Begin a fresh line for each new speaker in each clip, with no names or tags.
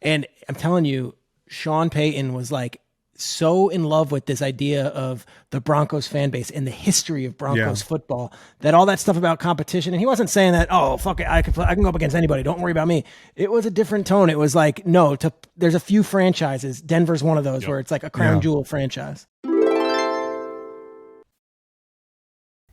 And I'm telling you, Sean Payton was like so in love with this idea of the Broncos fan base and the history of Broncos football, that all that stuff about competition, and he wasn't saying that, oh, fuck it, I can go up against anybody, don't worry about me. It was a different tone. It was like, no, there's a few franchises. Denver's one of those where it's like a crown jewel franchise.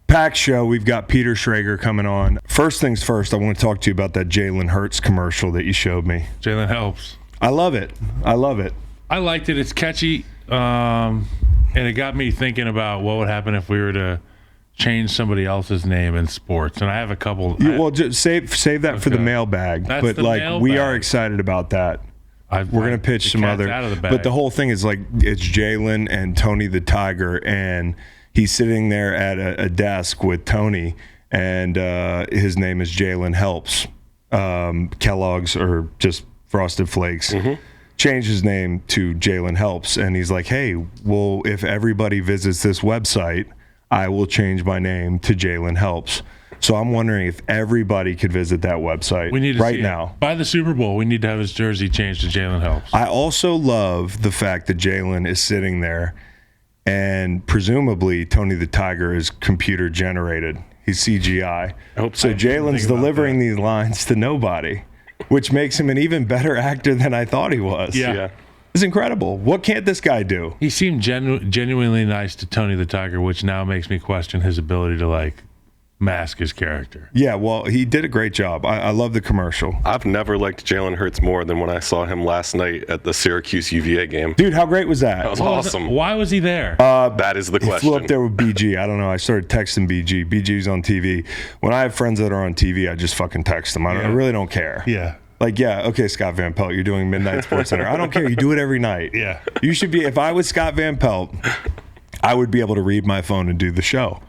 Pack show. We've got Peter Schrager coming on. First things first, I want to talk to you about that Jalen Hurts commercial that you showed me.
Jalen helps.
I love it. I liked it. It's catchy, and it got me thinking about what would happen if we were to change somebody else's name in sports. And I have a couple. Just save that for the mailbag. But mailbag. We are excited about that. We're going to pitch some other. But the whole thing is like it's Jalen and Tony the Tiger, and he's sitting there at a desk with Tony, and his name is Jalen Helps. Kellogg's or just Frosted Flakes. Mm-hmm. Changed his name to Jalen Helps, and he's like, hey, well, if everybody visits this website, I will change my name to Jalen Helps. So I'm wondering if everybody could visit that website right now.
By the Super Bowl, we need to have his jersey changed to Jalen Helps.
I also love the fact that Jalen is sitting there, and presumably Tony the Tiger is computer generated. He's CGI. So Jalen's delivering these lines to nobody, which makes him an even better actor than I thought he was.
Yeah.
It's incredible. What can't this guy do?
He seemed genuinely nice to Tony the Tiger, which now makes me question his ability to, mask his character.
Yeah, well, he did a great job. I love the commercial.
I've never liked Jalen Hurts more than when I saw him last night at the Syracuse UVA game.
Dude, how great was that?
That was awesome.
Why was he there?
That is the question.
He flew up there with BG. I don't know. I started texting BG. BG's on TV. When I have friends that are on TV, I just fucking text them. I really don't care.
Yeah.
Okay, Scott Van Pelt, you're doing Midnight Sports Center. I don't care. You do it every night.
Yeah.
You should be. If I was Scott Van Pelt, I would be able to read my phone and do the show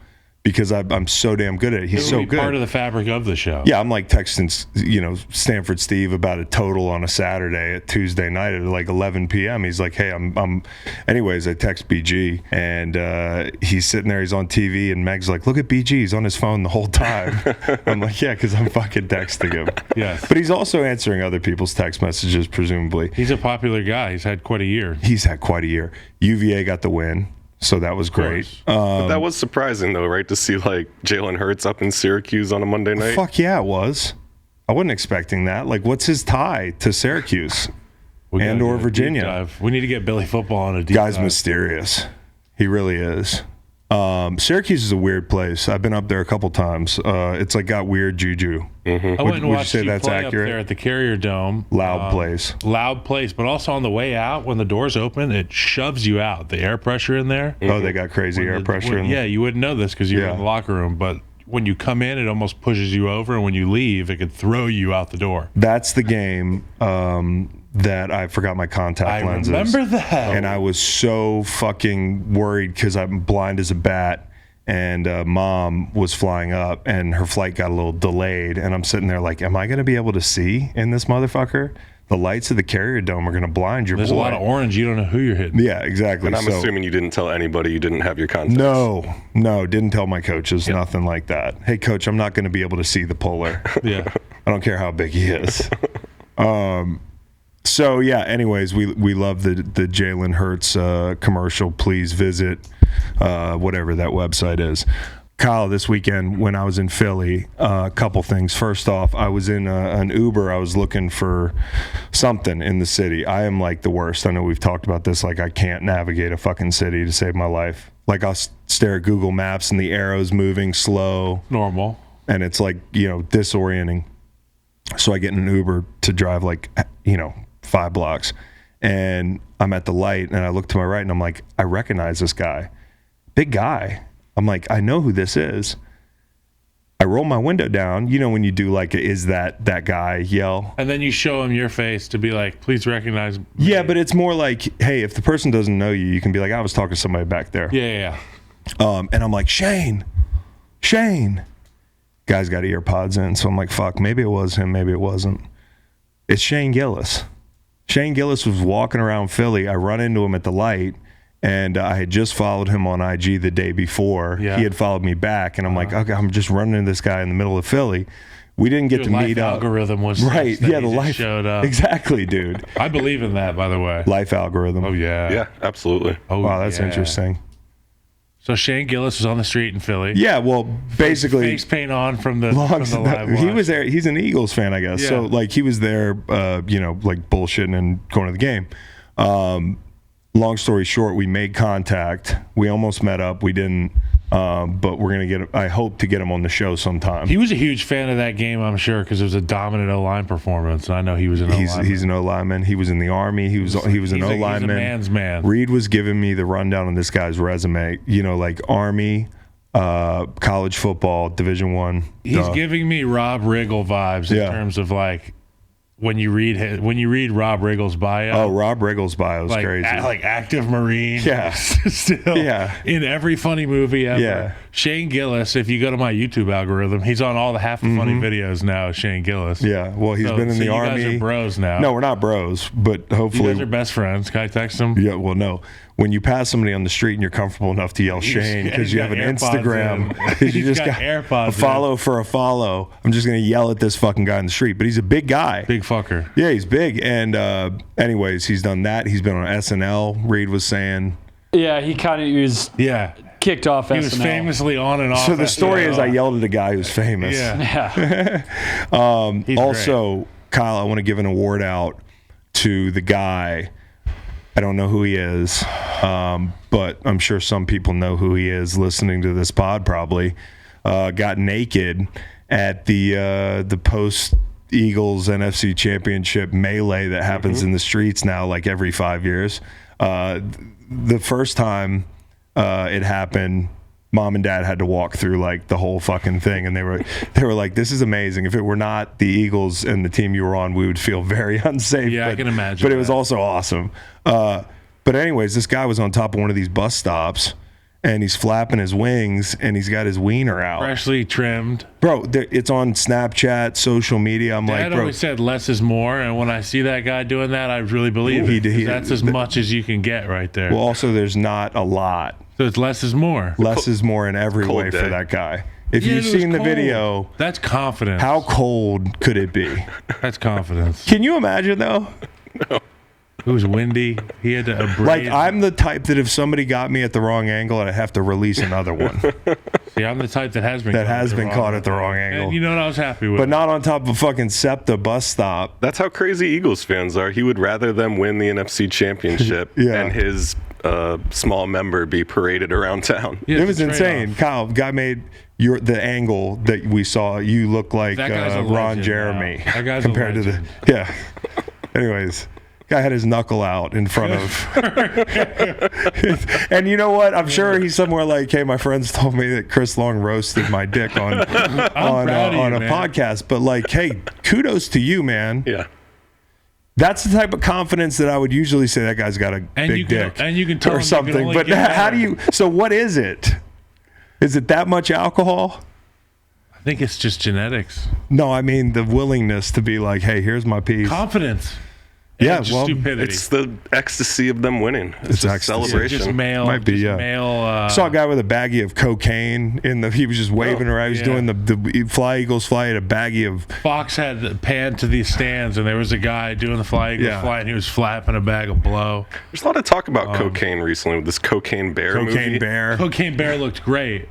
because I'm so damn good at it. He's so good.
Part of the fabric of the show.
Yeah, I'm like texting, Stanford Steve about a total on a Saturday at Tuesday night at 11 p.m. He's like, hey, I'm. Anyways, I text BG and he's sitting there. He's on TV and Meg's like, look at BG. He's on his phone the whole time. I'm like, yeah, because I'm fucking texting him.
Yes.
But he's also answering other people's text messages, presumably.
He's a popular guy. He's had quite a year.
UVA got the win. So that was great.
But that was surprising, though, right? To see, Jalen Hurts up in Syracuse on a Monday night.
Fuck yeah, it was. I wasn't expecting that. What's his tie to Syracuse or Virginia?
We need to get Billy Football on a deep
Guy's
dive.
Mysterious. He really is. Syracuse is a weird place. I've been up there a couple times. It's got weird juju.
Mm-hmm. I went and watched you
that's
play
accurate?
up there at the Carrier Dome.
Loud place.
Loud place, but also on the way out, when the doors open, it shoves you out. The air pressure in there.
Mm-hmm. Oh, they got crazy air pressure in there.
Yeah, you wouldn't know this because you're in the locker room, but when you come in, it almost pushes you over, and when you leave, it could throw you out the door.
That's the game that I forgot my contact lenses.
I remember that.
And I was so fucking worried because I'm blind as a bat. And Mom was flying up, and her flight got a little delayed. And I'm sitting there am I going to be able to see in this motherfucker? The lights of the Carrier Dome are going to blind your boy.
There's a lot of orange. You don't know who you're hitting.
Yeah, exactly.
And I'm assuming you didn't tell anybody you didn't have your contacts.
No, didn't tell my coaches. Yep. Nothing like that. Hey, coach, I'm not going to be able to see the polar.
Yeah.
I don't care how big he is. So, yeah, anyways, we love the Jalen Hurts commercial. Please visit whatever that website is. Kyle, this weekend when I was in Philly, a couple things. First off, I was in an Uber. I was looking for something in the city. I am the worst. I know we've talked about this. I can't navigate a fucking city to save my life. I'll stare at Google Maps and the arrow's moving slow.
Normal.
And it's disorienting. So I get in an Uber to drive 5 blocks. And I'm at the light and I look to my right and I'm like, I recognize this guy. Big guy. I'm like, I know who this is. I roll my window down. You know when you do is that guy yell?
And then you show him your face to be please recognize me.
Yeah, but it's more hey, if the person doesn't know you, you can be I was talking to somebody back there.
Yeah.
And I'm like, Shane. Guy's got ear pods in, so I'm like, fuck, maybe it was him, maybe it wasn't. It's Shane Gillis. Shane Gillis was walking around Philly. I run into him at the light. And I had just followed him on IG the day before. Yeah. He had followed me back. And I'm like, okay, I'm just running into this guy in the middle of Philly.
We didn't get to
Life
meet up.
Algorithm was
right. Yeah, the life
showed up.
Exactly, dude.
I believe in that, by the way.
Life algorithm.
Oh yeah.
Yeah, absolutely.
Oh
wow, that's interesting.
So Shane Gillis was on the street in Philly.
Yeah, well, basically
face paint on from the live watch.
He was there. He's an Eagles fan, I guess.
Yeah.
So like he was there, like bullshitting and going to the game. Long story short, we made contact. We almost met up. We didn't. But we're gonna get. I hope to get him on the show sometime.
He was a huge fan of that game, I'm sure, because it was a dominant O-line performance. And I know he was an O-lineman.
He's an O-lineman. He was in the Army. He was an O-lineman.
He's a man's man.
Reed was giving me the rundown on this guy's resume. Like Army, college football, Division I.
He's giving me Rob Riggle vibes in terms of like when you read Rob Riggle's bio.
Oh, Rob Riggle's bio is crazy.
Like active Marine.
Yeah.
Still in every funny movie ever.
Yeah.
Shane Gillis, if you go to my YouTube algorithm, he's on all the half the funny videos now, Shane Gillis.
Yeah. Well, he's been in the Army.
You guys are bros now.
No, we're not bros, but hopefully.
You guys are best friends. Can I text him?
Yeah, well, no. When you pass somebody on the street and you're comfortable enough to yell Shane because you have an Instagram, because you just got a follow for a follow, I'm just going to yell at this fucking guy in the street. But he's a big guy.
Big fucker.
Yeah, he's big. And anyways, he's done that. He's been on SNL, Reed was saying.
Yeah, he was kicked off SNL.
He was famously on and off.
So the story is I yelled at a guy who's famous.
Yeah.
Also, great. Kyle, I want to give an award out to the guy. I don't know who he is, but I'm sure some people know who he is listening to this pod probably. Got naked at the post-Eagles NFC Championship melee that happens in the streets now like every 5 years. The first time it happened, Mom and Dad had to walk through like the whole fucking thing, and they were like, "This is amazing. If it were not the Eagles and the team you were on, we would feel very unsafe."
Yeah, I can imagine.
But it was also awesome. But anyways, this guy was on top of one of these bus stops, and he's flapping his wings, and he's got his wiener out,
freshly trimmed.
Bro, it's on Snapchat, social media. I'm like,
Dad
bro,
always said less is more, and when I see that guy doing that, I really believe it. That's as much as you can get right there.
Well, also, there's not a lot.
So it's less is more.
Less is more in every way for that guy. If you've seen the video,
that's confidence.
How cold could it be?
That's confidence.
Can you imagine though?
No.
It was windy. He had to abrade.
Like I'm the type that if somebody got me at the wrong angle, I'd have to release another one.
See, I'm the type that has been
caught at the wrong angle.
And you know what I was happy with?
But not on top of a fucking SEPTA bus stop.
That's how crazy Eagles fans are. He would rather them win the NFC Championship and his small member be paraded around town.
Yeah, it was insane. Kyle, guy made the angle that we saw. You look like Ron Jeremy compared to the Anyways. Guy had his knuckle out in front of and you know what, I'm sure he's somewhere like, hey, my friends told me that Chris Long roasted my dick on a podcast, but like, hey, kudos to you, man.
Yeah,
that's the type of confidence that I would usually say that guy's got a big dick
and you can tell
or something, but how do you, so what is it that much alcohol?
I think it's just genetics.
No, I mean the willingness to be like, hey, here's my piece.
Confidence.
Yeah, well,
stupidity.
It's the ecstasy of them winning. It's a celebration.
Just male.
Might be, saw a guy with a baggie of cocaine he was just waving around. He was doing the Fly Eagles fly at a baggie of.
Fox had panned to these stands, and there was a guy doing the Fly Eagles fly, and he was flapping a bag of blow.
There's a lot of talk about cocaine recently with this Cocaine Bear movie.
Cocaine Bear looked great.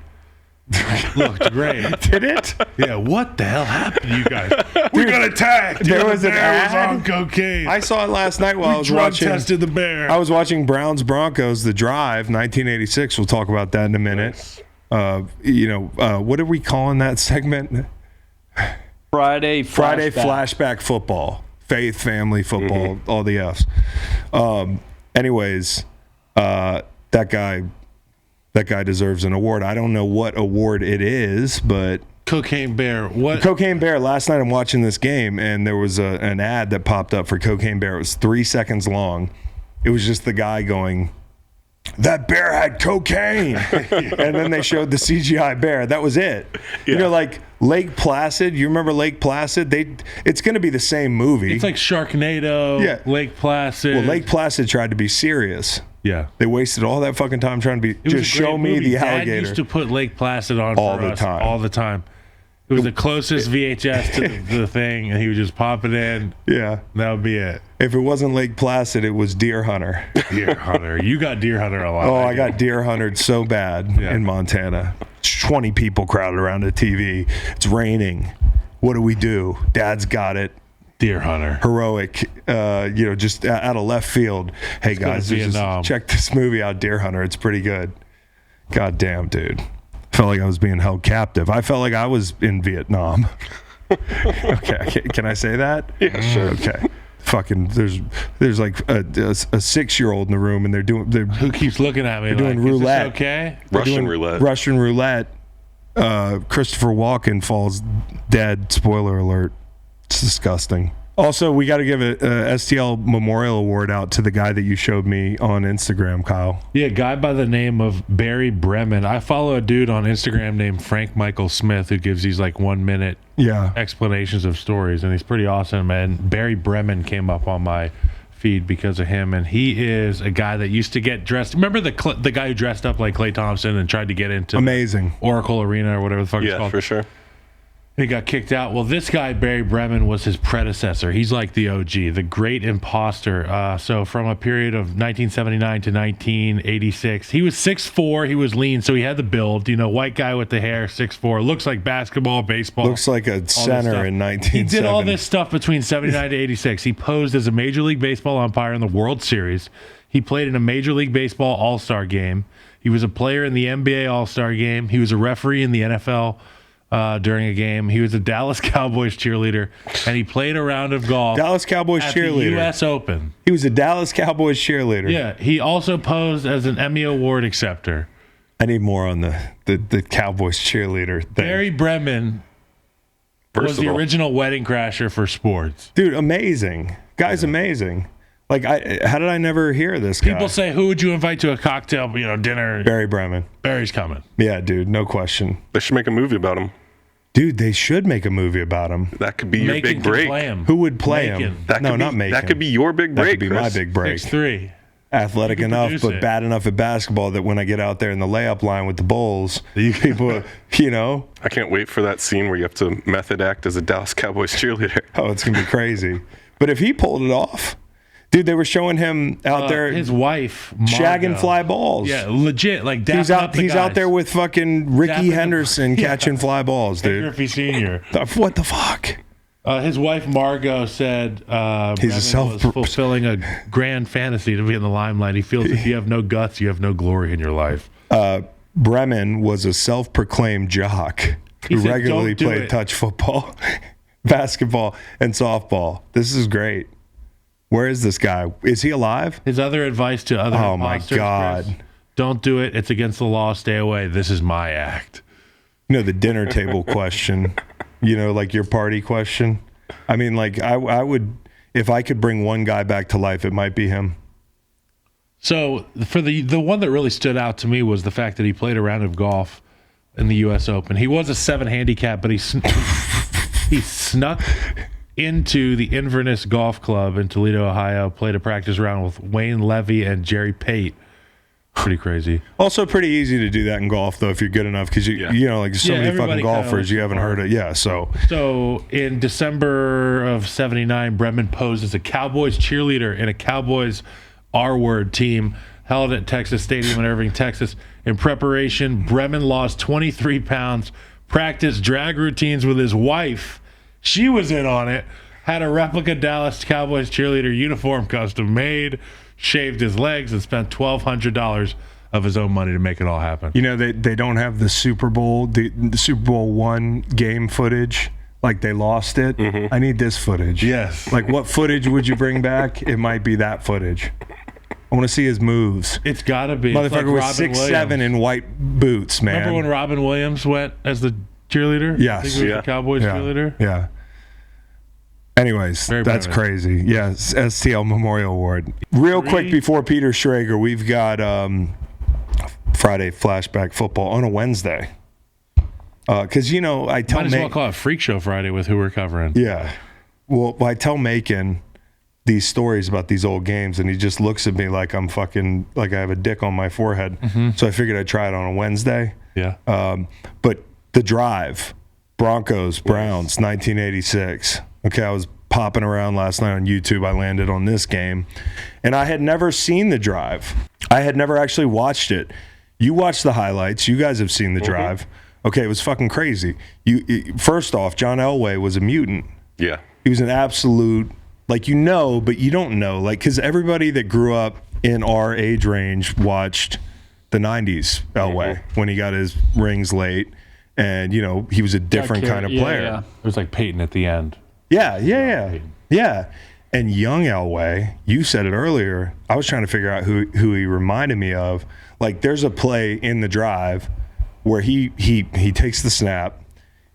Looked great.
Did it?
Yeah. What the hell happened to you guys? We got attacked.
There was an ad
on cocaine.
I saw it last night while I was watching.
Tested the bear.
I was watching Browns Broncos, The Drive, 1986. We'll talk about that in a minute. What are we calling that segment?
Friday
flashback football, faith, family football, all the F's. Anyways, that guy deserves an award. I don't know what award it is, but
Cocaine Bear. What?
Cocaine Bear. Last night I'm watching this game, and there was an ad that popped up for Cocaine Bear. It was 3 seconds long. It was just the guy going, "That bear had cocaine," and then they showed the CGI bear. That was it. Yeah. You know, like Lake Placid. You remember Lake Placid? It's going to be the same movie.
It's like Sharknado. Yeah. Lake Placid.
Well, Lake Placid tried to be serious.
Yeah,
they wasted all that fucking time trying to be just show me the alligator.
Dad used to put Lake Placid on all the time. It was the closest VHS to the thing, and he would just pop it in.
Yeah.
That would be it.
If it wasn't Lake Placid, it was Deer Hunter.
Deer Hunter. You got Deer Hunter a lot.
Oh, I got Deer Huntered so bad in Montana. 20 people crowded around the TV. It's raining. What do we do? Dad's got it.
Deer Hunter.
Heroic, just out of left field. Hey, guys, just check this movie out, Deer Hunter. It's pretty good. God damn, dude. Felt like I was being held captive. I felt like I was in Vietnam. Okay, can I say that?
Yeah, sure.
Okay. Fucking, there's like a 6-year-old in the room, and they're
who keeps looking at me?
They're doing roulette.
Is this okay?
Russian roulette. Christopher Walken falls dead. Spoiler alert. It's disgusting. Also, we got to give a STL Memorial Award out to the guy that you showed me on Instagram, Kyle.
Yeah, a guy by the name of Barry Bremen. I follow a dude on Instagram named Frank Michael Smith who gives these like 1 minute explanations of stories, and he's pretty awesome. And Barry Bremen came up on my feed because of him, and he is a guy that used to get dressed. Remember the guy who dressed up like Klay Thompson and tried to get into
amazing
Oracle Arena or whatever the fuck it's called?
Yeah, for sure.
He got kicked out. Well, this guy, Barry Bremen, was his predecessor. He's like the OG, the great imposter. So from a period of 1979 to 1986, he was 6'4", he was lean, so he had the build. White guy with the hair, 6'4", looks like basketball, baseball.
Looks like a center in 1970.
He did all this stuff between 79 to 86. He posed as a Major League Baseball umpire in the World Series. He played in a Major League Baseball All-Star game. He was a player in the NBA All-Star game. He was a referee in the NFL during a game. He was a Dallas Cowboys cheerleader, and he played a round of golf.
Dallas Cowboys
at
cheerleader.
The U.S. Open.
He was a Dallas Cowboys cheerleader.
Yeah. He also posed as an Emmy Award acceptor.
I need more on the Cowboys cheerleader thing.
Barry Bremen was the original wedding crasher for sports.
Dude, amazing. Guy's amazing. Like, how did I never hear this guy?
People say, who would you invite to a cocktail, dinner?
Barry Bremen.
Barry's coming.
Yeah, dude, no question.
They should make a movie about him.
Dude, they should make a movie about him.
That could be your big break.
Who would play him?
Not Macon. That could be your big break.
That could be my big break.
6'3".
Athletic enough, but bad enough at basketball that when I get out there in the layup line with the Bulls, people,
I can't wait for that scene where you have to method act as a Dallas Cowboys cheerleader.
Oh, it's going to be crazy. But if he pulled it off, dude, they were showing him out there.
His wife, Margo,
shagging fly balls.
Yeah, legit. Like
he's out there with fucking Ricky Henderson catching fly balls, dude.
Griffey Sr.
What the fuck?
His wife Margo said
he's
was fulfilling a grand fantasy to be in the limelight. He feels if you have no guts, you have no glory in your life.
Bremen was a self-proclaimed jock who regularly played touch football, basketball, and softball. This is great. Where is this guy? Is he alive?
His other advice to other imposters,
my God.
Chris, don't do it. It's against the law. Stay away. This is my act.
The dinner table question. Like your party question. I mean, like I would, if I could bring one guy back to life, it might be him.
So for the one that really stood out to me was the fact that he played a round of golf in the U.S. Open. He was a 7 handicap, but he snuck into the Inverness Golf Club in Toledo, Ohio, played a practice round with Wayne Levy and Jerry Pate. Pretty crazy.
Also pretty easy to do that in golf, though, if you're good enough, because like so many fucking golfers you haven't heard of. Yeah, so
in December of 79, Bremen posed as a Cowboys cheerleader in a Cowboys R-word team held at Texas Stadium in Irving, Texas. In preparation, Bremen lost 23 pounds, practiced drag routines with his wife. She was in on it, had a replica Dallas Cowboys cheerleader uniform custom made, shaved his legs, and spent $1,200 of his own money to make it all happen.
They don't have the Super Bowl, the Super Bowl I game footage. Like they lost it. Mm-hmm. I need this footage.
Yes.
Like what footage would you bring back? It might be that footage. I want to see his moves.
It's got to be.
Motherfucker was 6'7" in white boots, man.
Remember when Robin Williams went as the cheerleader?
Yes.
I think he was the Cowboys cheerleader?
Yeah. Anyways, that's crazy. Yes, STL Memorial Award. Real quick before Peter Schrager, we've got Friday Flashback football on a Wednesday. Because, I tell
Might as well call it Freak Show Friday with who we're covering.
Yeah. Well, I tell Macon these stories about these old games, and he just looks at me like I'm fucking, like I have a dick on my forehead. Mm-hmm. So I figured I'd try it on a Wednesday.
Yeah.
But the drive Broncos, Browns, 1986. Okay, I was popping around last night on YouTube. I landed on this game, and I had never seen the drive. I had never actually watched it. You watched the highlights. You guys have seen the drive. Okay, it was fucking crazy. First off, John Elway was a mutant.
Yeah.
He was an absolute, like, you know, but you don't know. Like, because everybody that grew up in our age range watched the 90s Elway when he got his rings late. And, you know, he was a different kind of player.
Yeah. It was like Payton at the end.
Yeah. And young Elway, you said it earlier. I was trying to figure out who he reminded me of. Like, there's a play in the drive where he takes the snap,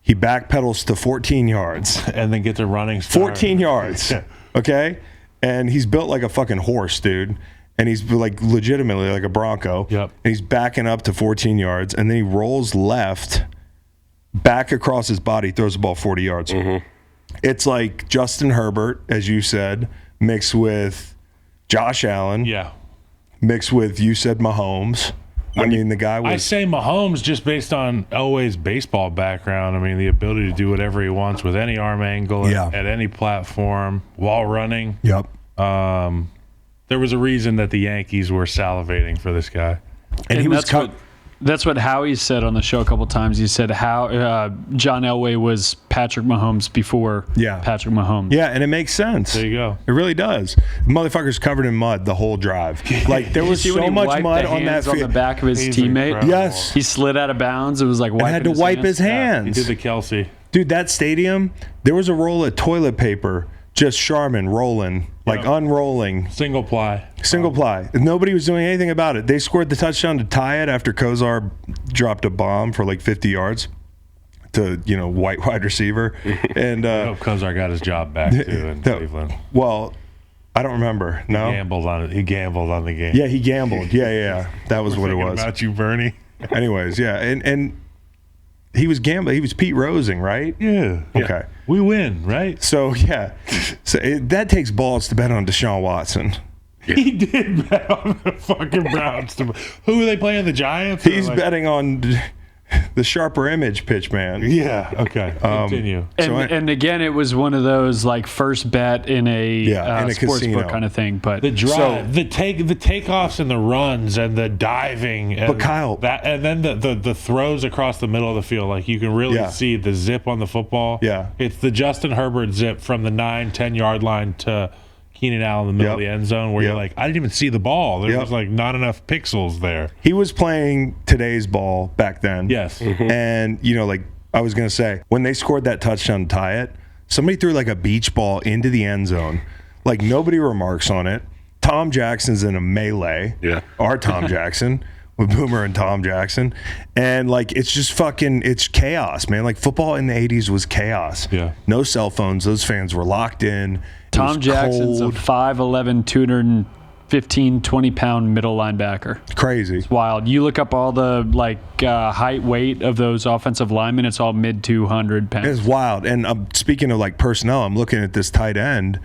he backpedals to 14 yards,
and then gets a running start.
14 yards, okay? And he's built like a fucking horse, dude. And he's like legitimately like a Bronco.
Yep.
And he's backing up to 14 yards, and then he rolls left, back across his body, throws the ball 40 yards. It's like Justin Herbert, as you said, mixed with Josh Allen.
Yeah.
Mixed with, you said, Mahomes. I mean, the guy was...
I say Mahomes just based on Elway's baseball background. I mean, the ability to do whatever he wants with any arm angle at any platform while running.
Yep.
There was a reason that the Yankees were salivating for this guy.
And he was
That's what Howie said on the show a couple times. He said how John Elway was Patrick Mahomes before Patrick Mahomes.
Yeah, and it makes sense.
There you go.
It really does. The motherfucker's covered in mud the whole drive. Like, there was so much mud on that
field. On the back of his teammate.
Incredible.
Yes.
He slid out of bounds. It was like wiping
had to wipe his hands.
He did the Kelsey.
Dude, that stadium, there was a roll of toilet paper, just Charmin rolling, like unrolling.
Single ply.
Nobody was doing anything about it. They scored the touchdown to tie it after Kozar dropped a bomb for like 50 yards to, white wide receiver. And
I hope Kozar got his job back too in Cleveland.
Well, I don't remember. No,
he gambled on the game.
Yeah, he gambled. Yeah. That was what it was.
About you, Bernie.
Anyways, yeah, and he was gambling. He was Pete Rosing, right?
Yeah.
Okay.
We win, right?
So that takes balls to bet on Deshaun Watson.
Yeah. He did bet on the fucking Browns. Who are they playing? The Giants?
He's betting on the sharper image pitch, man.
Yeah. Okay. Continue.
And again, it was one of those like first bet in a sports book kind of thing. But
the drive, the takeoffs and the runs and the diving, and
but Kyle,
and then the throws across the middle of the field, like you can really see the zip on the football.
Yeah,
it's the Justin Herbert zip from the 9-10 yard line to Keenan Allen in the middle of the end zone, where you're like, I didn't even see the ball. There was like not enough pixels there.
He was playing today's ball back then.
Yes.
And, like I was going to say, when they scored that touchdown to tie it, somebody threw like a beach ball into the end zone. Like, nobody remarks on it. Tom Jackson's in a melee.
Yeah.
Our Tom Jackson. With Boomer and Tom Jackson. And, like, it's just it's chaos, man. Like, football in the 80s was chaos.
Yeah.
No cell phones. Those fans were locked in.
Tom Jackson's a 5'11", 215, 20-pound middle linebacker.
Crazy.
It's wild. You look up all the, height, weight of those offensive linemen, it's all mid-200 pounds.
It's wild. And speaking of, personnel, I'm looking at this tight end.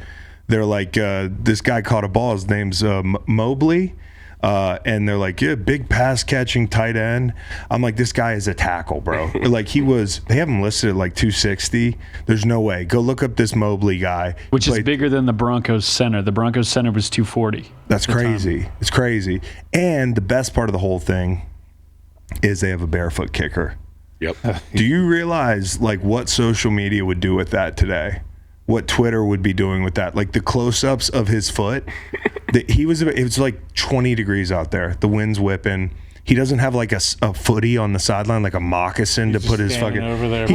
They're like, this guy caught a ball. His name's Mobley. And they're like, big pass catching tight end. I'm like, this guy is a tackle, bro. Like, they have him listed at like 260. There's no way. Go look up this Mobley guy.
Which is bigger than the Broncos center. The Broncos center was 240.
That's crazy. It's crazy. And the best part of the whole thing is they have a barefoot kicker.
Yep.
Do you realize what social media would do with that today? What Twitter would be doing with that, like the close-ups of his foot. It was like 20 degrees out there. The wind's whipping. He doesn't have like a footy on the sideline, like a moccasin to put his fucking.
Over there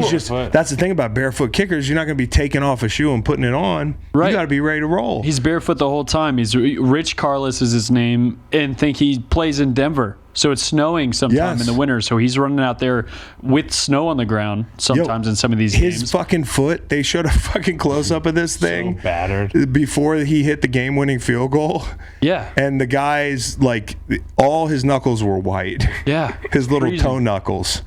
that's the thing about barefoot kickers. You're not going to be taking off a shoe and putting it on.
Right.
You got to be ready to roll.
He's barefoot the whole time. He's Rich Carlos is his name, and think he plays in Denver. So it's snowing sometime in the winter. So he's running out there with snow on the ground sometimes in some of these games.
His fucking foot, they showed a fucking close-up of this thing.
So battered.
Before he hit the game-winning field goal.
Yeah.
And the guy's, all his knuckles were white.
Yeah.
His little toe knuckles.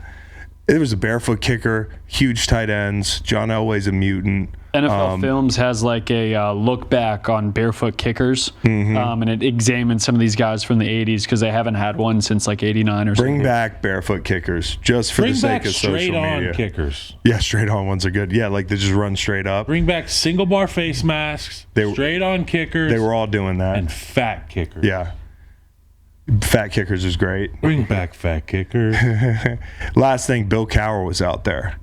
It was a barefoot kicker, huge tight ends. John Elway's a mutant.
NFL Films has like a look back on barefoot kickers, and it examines some of these guys from the 80s because they haven't had one since like 89 or something.
Bring back barefoot kickers just for the sake of social media.
Straight on kickers.
Yeah, straight on ones are good. Yeah, like they just run straight up.
Bring back single bar face masks, straight on kickers.
They were all doing that.
And fat kickers.
Yeah. Fat kickers is great.
Bring back fat kickers.
Last thing, Bill Cowher was out there.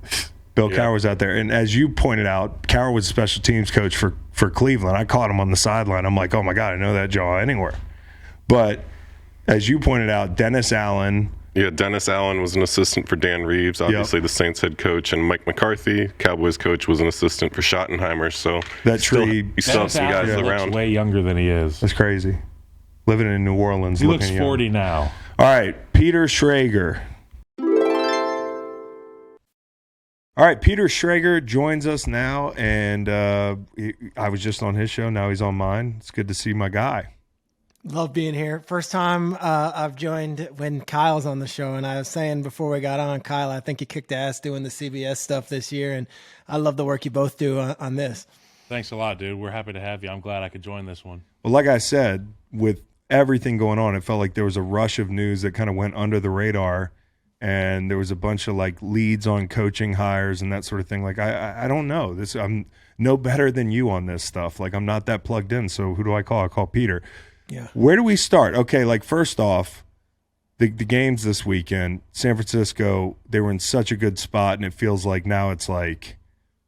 Cowher was out there. And as you pointed out, Cowher was a special teams coach for Cleveland. I caught him on the sideline. I'm like, oh, my God, I know that jaw anywhere. But as you pointed out, Dennis Allen.
Yeah, Dennis Allen was an assistant for Dan Reeves, obviously the Saints head coach, and Mike McCarthy, Cowboys coach, was an assistant for Schottenheimer. So
that tree,
you still have some guys around.
Way younger than he is.
That's crazy. Living in New Orleans.
He looks 40 now.
All right, Peter Schrager. All right, Peter Schrager joins us now, and I was just on his show. Now he's on mine. It's good to see my guy.
Love being here. First time I've joined when Kyle's on the show, and I was saying before we got on, Kyle, I think you kicked ass doing the CBS stuff this year, and I love the work you both do on this.
Thanks a lot, dude. We're happy to have you. I'm glad I could join this one.
Well, like I said, with everything going on, it felt like there was a rush of news that kind of went under the radar. And there was a bunch of like leads on coaching hires and that sort of thing. Like, I don't know. I'm no better than you on this stuff. Like, I'm not that plugged in. So who do I call? I call Peter.
Yeah.
Where do we start? Okay, like first off, the games this weekend, San Francisco, they were in such a good spot, and it feels like now it's like,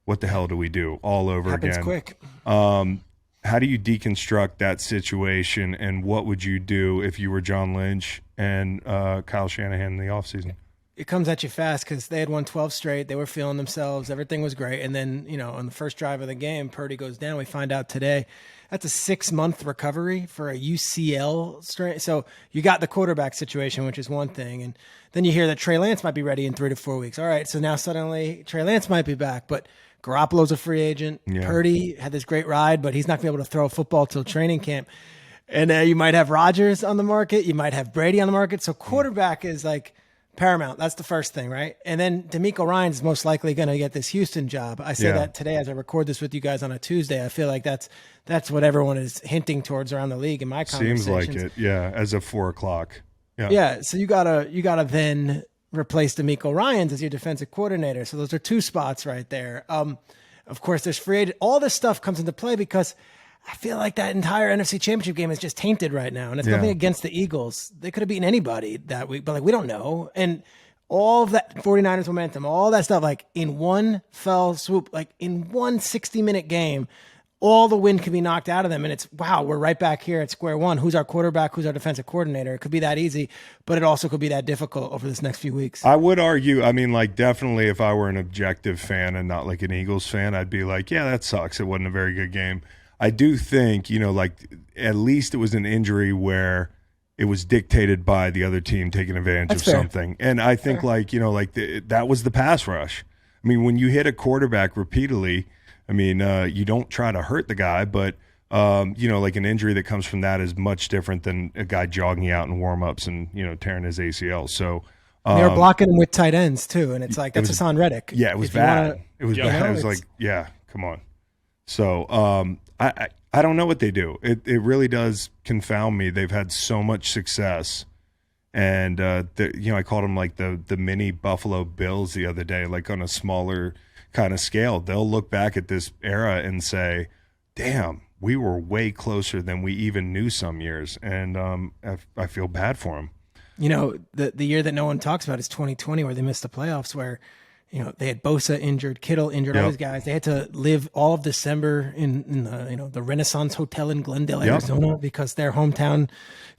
what the hell do we do all over
Happens
again?
Quick.
How do you deconstruct that situation, and what would you do if you were John Lynch and Kyle Shanahan in the offseason?
It comes at you fast because they had won 12 straight. They were feeling themselves. Everything was great. And then, on the first drive of the game, Purdy goes down. We find out today that's a 6-month recovery for a UCL strain. So you got the quarterback situation, which is one thing. And then you hear that Trey Lance might be ready in 3 to 4 weeks. All right, so now suddenly Trey Lance might be back. But Garoppolo's a free agent. Yeah. Purdy had this great ride, but he's not going to be able to throw a football till training camp. And you might have Rodgers on the market. You might have Brady on the market. So quarterback is like paramount. That's the first thing, right? And then DeMeco Ryans is most likely going to get this Houston job. I say that today as I record this with you guys on a Tuesday. I feel like that's what everyone is hinting towards around the league in my conversations.
Seems like it, yeah, as of 4 o'clock.
Yeah, so you gotta then replace DeMeco Ryans as your defensive coordinator. So those are 2 spots right there. Of course, there's free agent. All this stuff comes into play because I feel like that entire NFC Championship game is just tainted right now. And it's nothing against the Eagles. They could have beaten anybody that week, but like we don't know. And all of that 49ers momentum, all that stuff, like in one fell swoop, like in one 60-minute game, all the wind can be knocked out of them. And it's, wow, we're right back here at square one. Who's our quarterback? Who's our defensive coordinator? It could be that easy, but it also could be that difficult over this next few weeks.
I would argue, I mean, like definitely if I were an objective fan and not like an Eagles fan, I'd be like, yeah, that sucks. It wasn't a very good game. I do think, like at least it was an injury where it was dictated by the other team taking advantage of something. And I think that was the pass rush. I mean, when you hit a quarterback repeatedly, I mean, you don't try to hurt the guy, but, like an injury that comes from that is much different than a guy jogging out in warm-ups and, tearing his ACL. So
they were blocking him with tight ends too. And it's like, that's Hassan Reddick.
Yeah, it was bad. It was bad. It was like, yeah, come on. So I don't know what they do. It really does confound me. They've had so much success, and I called them like the mini Buffalo Bills the other day, like on a smaller kind of scale. They'll look back at this era and say, "Damn, we were way closer than we even knew some years," and I feel bad for them.
The year that no one talks about is 2020, where they missed the playoffs, where they had Bosa injured, Kittle injured, all these guys. They had to live all of December in the Renaissance Hotel in Glendale, Arizona, because their hometown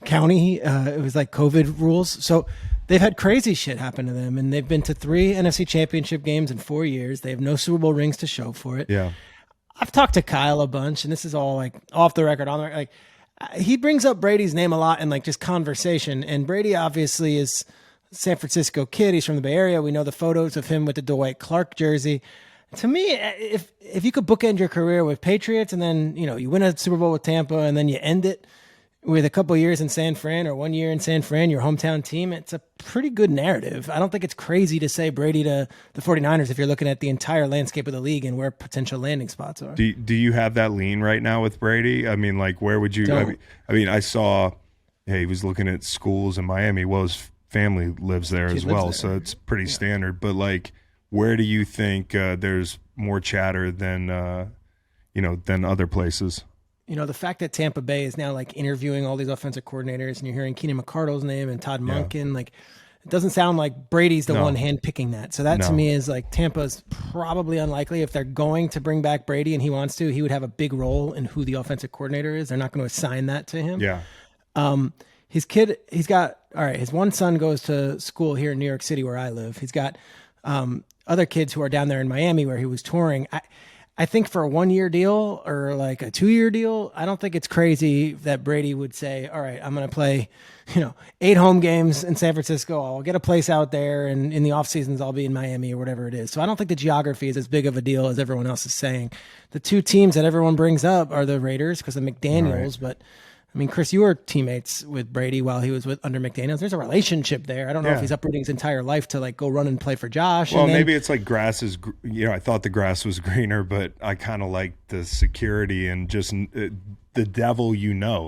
county, it was like COVID rules. So they've had crazy shit happen to them, and they've been to 3 NFC Championship games in 4 years. They have no Super Bowl rings to show for it.
Yeah,
I've talked to Kyle a bunch, and this is all like off the record, on the like he brings up Brady's name a lot in like just conversation, and Brady obviously is San Francisco kid. He's from the Bay Area. We know the photos of him with the Dwight Clark jersey. To me, if you could bookend your career with Patriots and then, you win a Super Bowl with Tampa and then you end it with a couple of years in San Fran or 1 year in San Fran, your hometown team, it's a pretty good narrative. I don't think it's crazy to say Brady to the 49ers if you're looking at the entire landscape of the league and where potential landing spots are.
Do you have that lean right now with Brady? I mean, like, where would you – I saw he was looking at schools in Miami. Well, his family lives there as well, so it's pretty standard. But, like, where do you think there's more chatter than than other places?
The fact that Tampa Bay is now like interviewing all these offensive coordinators and you're hearing Keenan McCardle's name and Todd Monken, like it doesn't sound like Brady's the one handpicking that. So that to me is like Tampa's probably unlikely. If they're going to bring back Brady and he wants to, he would have a big role in who the offensive coordinator is. They're not going to assign that to him.
Yeah.
His kid, his one son goes to school here in New York City where I live. He's got other kids who are down there in Miami where he was touring. I think for a 1 year deal or like a 2 year deal, I don't think it's crazy that Brady would say, all right, I'm going to play, 8 home games in San Francisco. I'll get a place out there and in the off seasons, I'll be in Miami or whatever it is. So I don't think the geography is as big of a deal as everyone else is saying. The two teams that everyone brings up are the Raiders because of McDaniels, but I mean, Chris, you were teammates with Brady while he was under McDaniels. There's a relationship there. I don't know if he's uprooting his entire life to like go run and play for Josh.
Well, maybe it's like grass is, I thought the grass was greener, but I kind of like the security and just the devil,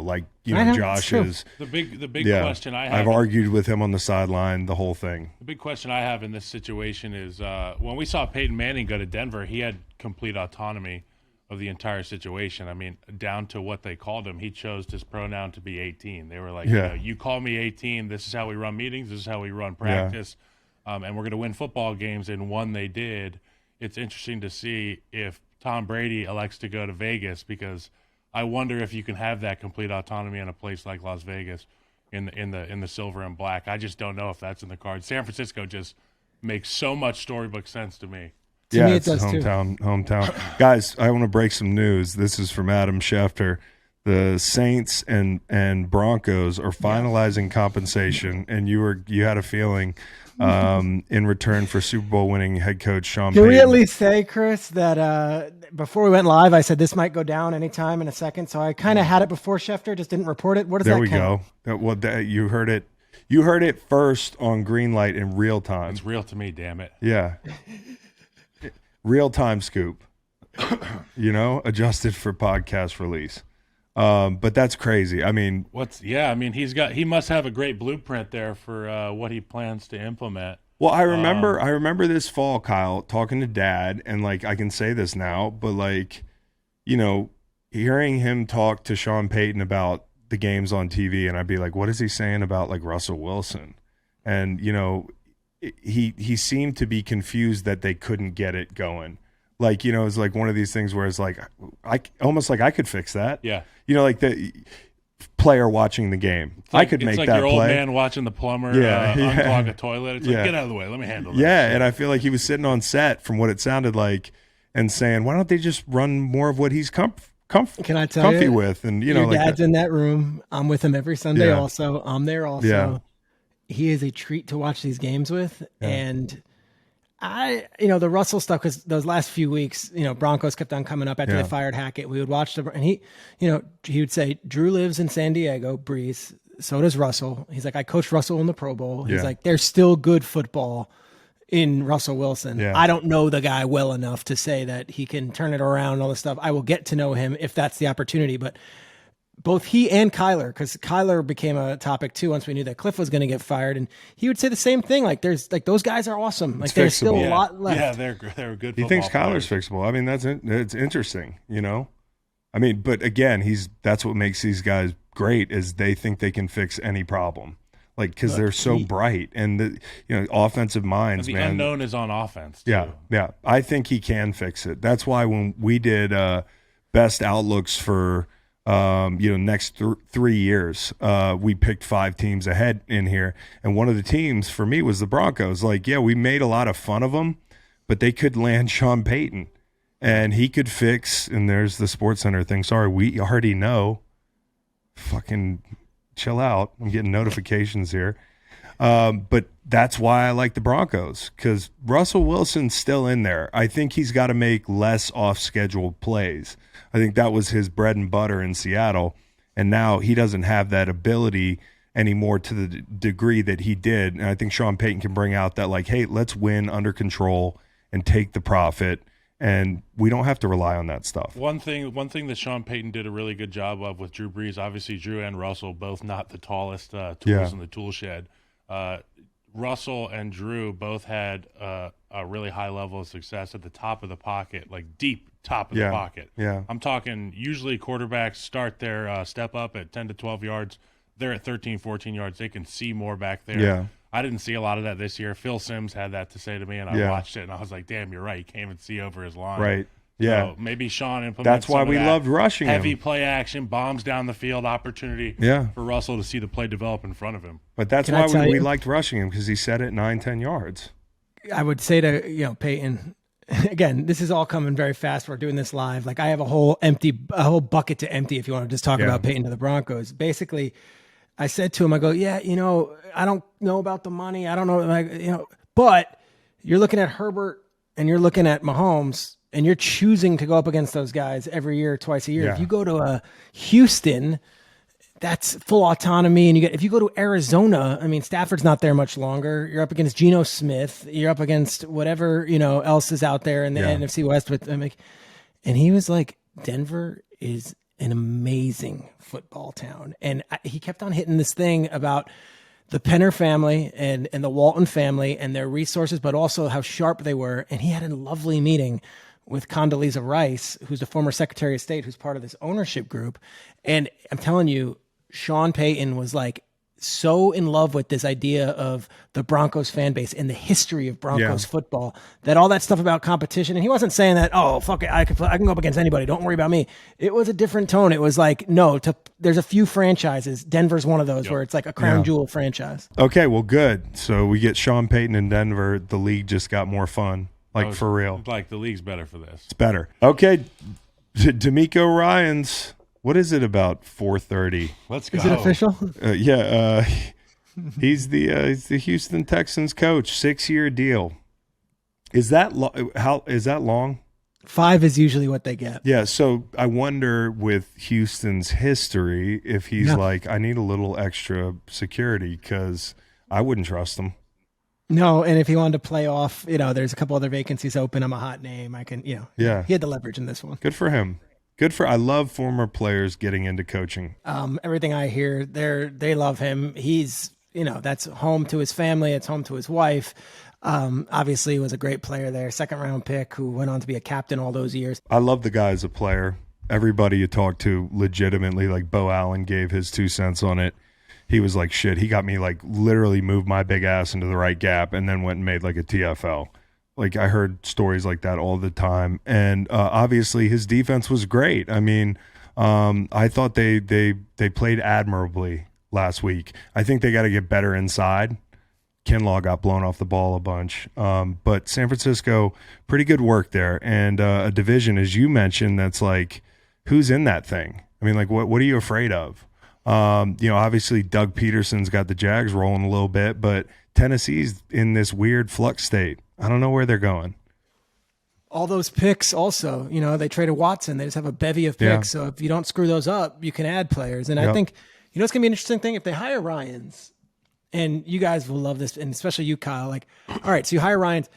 like, Josh is
the big question I have.
I've argued with him on the sideline, the whole thing.
The big question I have in this situation is when we saw Peyton Manning go to Denver, he had complete autonomy of the entire situation. I mean, down to what they called him. He chose his pronoun to be 18. They were like, you call me 18. This is how we run meetings. This is how we run practice. And we're going to win football games. And one they did. It's interesting to see if Tom Brady elects to go to Vegas because I wonder if you can have that complete autonomy in a place like Las Vegas in the silver and black. I just don't know if that's in the cards. San Francisco just makes so much storybook sense to me.
To me, it's hometown. Guys, I want to break some news. This is from Adam Schefter. The Saints and Broncos are finalizing compensation, and you had a feeling in return for Super Bowl winning head coach Sean Payton.
Can we at least say, Chris, that before we went live, I said this might go down anytime in a second, so I kind of had it before Schefter, just didn't report it. What does that count?
There we go. Well, you heard it. You heard it first on Greenlight in real time.
It's real to me, damn it.
Yeah. Real-time scoop, adjusted for podcast release. But that's crazy. I mean,
he must have a great blueprint there for what he plans to implement.
Well, I remember this fall, Kyle, talking to Dad, and like I can say this now, but like, hearing him talk to Sean Payton about the games on TV, and I'd be like, what is he saying about like Russell Wilson? And he seemed to be confused that they couldn't get it going. Like, it's like one of these things where it's like, almost like I could fix that.
Yeah.
Like the player watching the game. I could make that play. It's like your old
man watching the plumber unclog a toilet. It's like, get out of the way. Let me handle this.
Yeah, and I feel like he was sitting on set from what it sounded like and saying, why don't they just run more of what he's comfy with? And,
your dad's in that room. I'm with him every Sunday also. I'm there also. Yeah. He is a treat to watch these games with. Yeah. And the Russell stuff, because those last few weeks, Broncos kept on coming up after they fired Hackett. We would watch and he would say, Drew lives in San Diego, Breeze. So does Russell. He's like, I coached Russell in the Pro Bowl. He's like, there's still good football in Russell Wilson. Yeah. I don't know the guy well enough to say that he can turn it around and all this stuff. I will get to know him if that's the opportunity. But both he and Kyler, because Kyler became a topic too once we knew that Cliff was going to get fired, and he would say the same thing. Like, there's like those guys are awesome. Like, there's still a lot left.
Yeah, they're good.
He thinks Kyler's fixable. I mean, it's interesting. I mean, but again, that's what makes these guys great is they think they can fix any problem. Like, because they're so bright and the offensive minds.
And the unknown is on offense too.
Yeah. I think he can fix it. That's why when we did best outlooks for next 3 years, we picked 5 teams ahead in here, and one of the teams for me was the Broncos. Like, we made a lot of fun of them, but they could land Sean Payton, and he could fix. And there's the SportsCenter thing. Sorry, we already know. Fucking chill out. I'm getting notifications here. But that's why I like the Broncos, because Russell Wilson's still in there. I think he's got to make less off-schedule plays. I think that was his bread and butter in Seattle. And now he doesn't have that ability anymore to the degree that he did. And I think Sean Payton can bring out that, like, hey, let's win under control and take the profit. And we don't have to rely on that stuff.
One thing that Sean Payton did a really good job of with Drew Brees, obviously Drew and Russell, both not the tallest tools in the tool shed. Russell and Drew both had a really high level of success at the top of the pocket, like deep top of the pocket.
Yeah.
I'm talking usually quarterbacks start their step up at 10 to 12 yards. They're at 13, 14 yards. They can see more back there.
Yeah.
I didn't see a lot of that this year. Phil Simms had that to say to me, and I watched it, and I was like, damn, you're right. You can't even see over his line.
Right. Yeah.
So maybe Sean implements
That's why we loved rushing
heavy
him.
play action, bombs down the field opportunity for Russell to see the play develop in front of him.
But that's why we liked rushing him, because he set it 9-10 yards.
I would say to Peyton, again, this is all coming very fast. We're doing this live. Like, I have a whole bucket to empty if you want to just talk about Peyton to the Broncos. Basically, I said to him, I go, I don't know about the money. I don't know, but you're looking at Herbert and you're looking at Mahomes, and you're choosing to go up against those guys every year, twice a year.
Yeah.
If you go to Houston, that's full autonomy. And if you go to Arizona, I mean, Stafford's not there much longer. You're up against Geno Smith. You're up against whatever, else is out there in the NFC West with them. And he was like, Denver is an amazing football town. And he kept on hitting this thing about the Penner family and the Walton family and their resources, but also how sharp they were. And he had a lovely meeting with Condoleezza Rice, who's the former Secretary of State, who's part of this ownership group. And I'm telling you, Sean Payton was like so in love with this idea of the Broncos fan base and the history of Broncos football, that all that stuff about competition, and he wasn't saying that, oh, fuck it, I can go up against anybody, don't worry about me. It was a different tone. It was like, no, there's a few franchises. Denver's one of those where it's like a crown jewel franchise.
Okay, well, good. So we get Sean Payton in Denver. The league just got more fun. Like, for real.
Like, the league's better for this.
It's better. Okay, DeMeco Ryans. What is it about 4:30?
Let's go.
Is it official?
He's the Houston Texans coach. 6-year deal. Is that is that long?
5 is usually what they get.
Yeah. So I wonder with Houston's history if he's like, I need a little extra security, because I wouldn't trust him.
No, and if he wanted to play off, there's a couple other vacancies open. I'm a hot name. I can, he had the leverage in this one.
Good for him. I love former players getting into coaching.
Everything I hear, they love him. He's, that's home to his family. It's home to his wife. Obviously, he was a great player there. 2nd-round pick who went on to be a captain all those years.
I love the guy as a player. Everybody you talk to legitimately, like Bo Allen gave his 2 cents on it. He was like, shit, he got me, like, literally moved my big ass into the right gap and then went and made like a TFL. Like, I heard stories like that all the time. And obviously his defense was great. I mean, I thought they played admirably last week. I think they got to get better inside. Kinlaw got blown off the ball a bunch. But San Francisco, pretty good work there. And a division, as you mentioned, that's like, who's in that thing? I mean, like, what are you afraid of? Obviously Doug Peterson's got the Jags rolling a little bit, but Tennessee's in this weird flux state. I don't know where they're going.
All those picks also, they traded Watson. They just have a bevy of picks. So if you don't screw those up, you can add players. And I think, it's going to be an interesting thing if they hire Ryans, and you guys will love this, and especially you, Kyle. Like, all right, so you hire Ryans.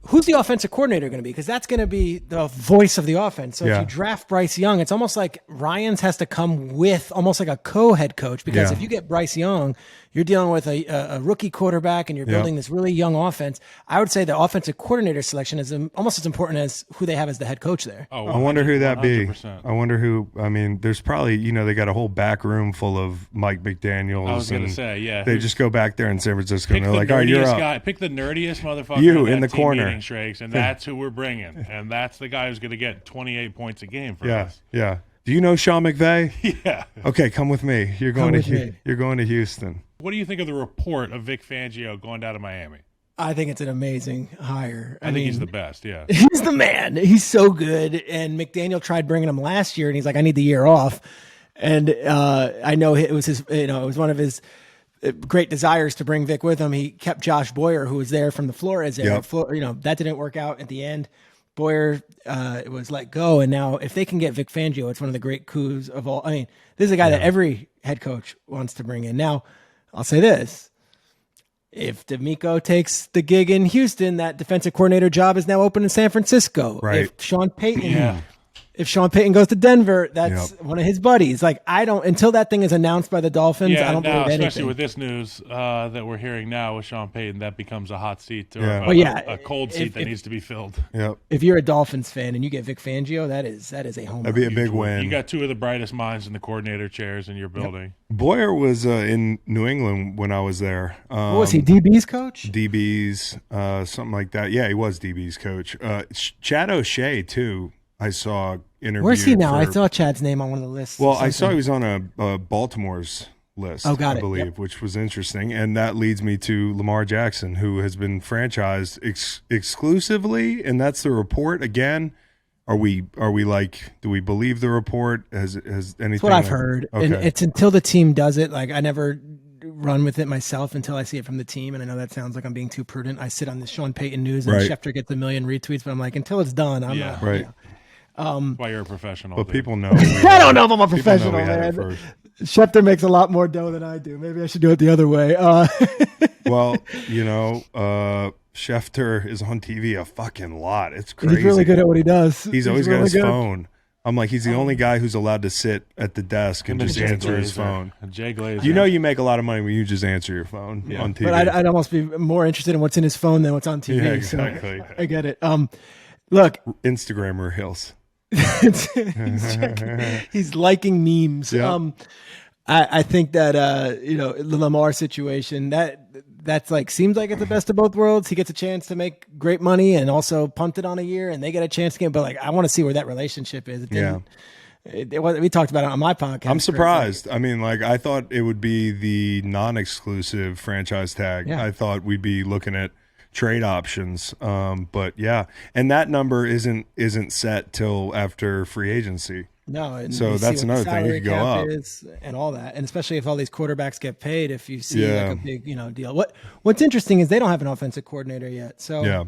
Who's the offensive coordinator going to be? Because that's going to be the voice of the offense. So if you draft Bryce Young, it's almost like Ryans has to come with almost like a co-head coach. Because if you get Bryce Young, you're dealing with a rookie quarterback and you're building this really young offense. I would say the offensive coordinator selection is almost as important as who they have as the head coach there.
Oh, I wonder who that be. I wonder who. I mean, there's probably, they got a whole back room full of Mike McDaniels. I
was going to say,
They just go back there in San Francisco and they're like, all right, you're up.
Pick the nerdiest motherfucker
you in the corner.
Shrakes, and that's who we're bringing. And that's the guy who's going to get 28 points a game for us.
Yeah. Do you know Sean McVay?
Yeah.
Okay, come with me. You're going to Houston.
What do you think of the report of Vic Fangio going down to Miami?
I think it's an amazing hire.
I think he's the best, yeah.
He's the man. He's so good. And McDaniel tried bringing him last year, and he's like, I need the year off. And I know it was it was one of his great desires to bring Vic with him. He kept Josh Boyer, who was there from the Flores era.
Yep.
That didn't work out at the end. Boyer was let go, and now if they can get Vic Fangio, it's one of the great coups of all. I mean, this is a guy that every head coach wants to bring in. Now, I'll say this. If DeMeco takes the gig in Houston, that defensive coordinator job is now open in San Francisco.
Right.
If Sean Payton goes to Denver, that's one of his buddies. Like, until that thing is announced by the Dolphins, I don't believe anything.
Especially with this news that we're hearing now with Sean Payton, that becomes a hot seat or a cold seat that needs to be filled.
Yep.
If you're a Dolphins fan and you get Vic Fangio, that is a home run.
That'd be a big win.
You got two of the brightest minds in the coordinator chairs in your building.
Boyer was in New England when I was there.
What was he, DB's coach?
DB's, something like that. Yeah, he was DB's coach. Chad O'Shea, too. I saw interviewed.
Where's he now? I saw Chad's name on one of the lists.
Well, I saw he was on a Baltimore's list,
I
believe, which was interesting. And that leads me to Lamar Jackson, who has been franchised exclusively, and that's the report. Again, are we like, do we believe the report? Has anything?
That's what I've heard. Okay. And it's until the team does it. Like, I never run with it myself until I see it from the team. And I know that sounds like I'm being too prudent. I sit on the Sean Payton news and Schefter gets a million retweets, but I'm like, until it's done, I'm not.
Right.
You know.
That's why you're a professional.
But people know.
I don't know if I'm a professional, man. Schefter makes a lot more dough than I do. Maybe I should do it the other way.
Well, Schefter is on TV a fucking lot. It's crazy.
He's really good at what he does.
He's always got his phone. I'm like, he's the only guy who's allowed to sit at the desk and just answer his phone.
Jay Glazer.
You know you make a lot of money when you just answer your phone on TV.
But I'd almost be more interesed in what's in his phone than what's on TV.
Yeah, exactly.
So I get it. Look.
Instagram Reels.
He's liking memes.
Yep.
I think that the Lamar situation that's like seems like it's the best of both worlds. He gets a chance to make great money and also punt it on a year, and they get a chance to get. But like, I want to see where that relationship is. We talked about it on my podcast.
I'm surprised. I mean, like, I thought it would be the non-exclusive franchise tag. I thought we'd be looking at trade options, but and that number isn't set till after free agency.
No, and
so that's another thing. You could go up
and all that, and especially if all these quarterbacks get paid. If you see like a big deal. What's interesting is they don't have an offensive coordinator yet. So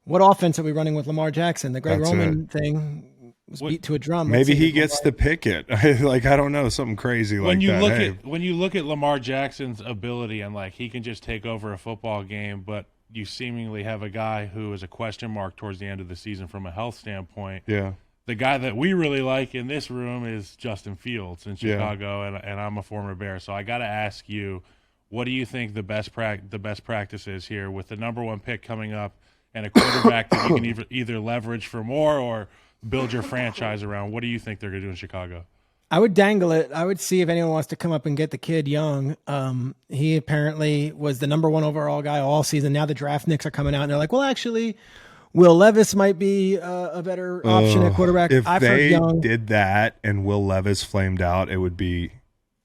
what offense are we running with Lamar Jackson? The Greg Roman thing was beat to a drum.
Maybe he gets to pick it. Like, I don't know, something crazy like that.
When you look at Lamar Jackson's ability and like he can just take over a football game, but you seemingly have a guy who is a question mark towards the end of the season from a health standpoint.
Yeah.
The guy that we really like in this room is Justin Fields in Chicago, and I'm a former Bear. So I got to ask you, what do you think the best practice is here with the number one pick coming up and a quarterback that you can either leverage for more or build your franchise around? What do you think they're going to do in Chicago?
I would dangle it. I would see if anyone wants to come up and get the kid young. He apparently was the number one overall guy all season. Now the draft nicks are coming out, and they're like, well, actually, Will Levis might be a better option at quarterback.
If they did that and Will Levis flamed out, it would be,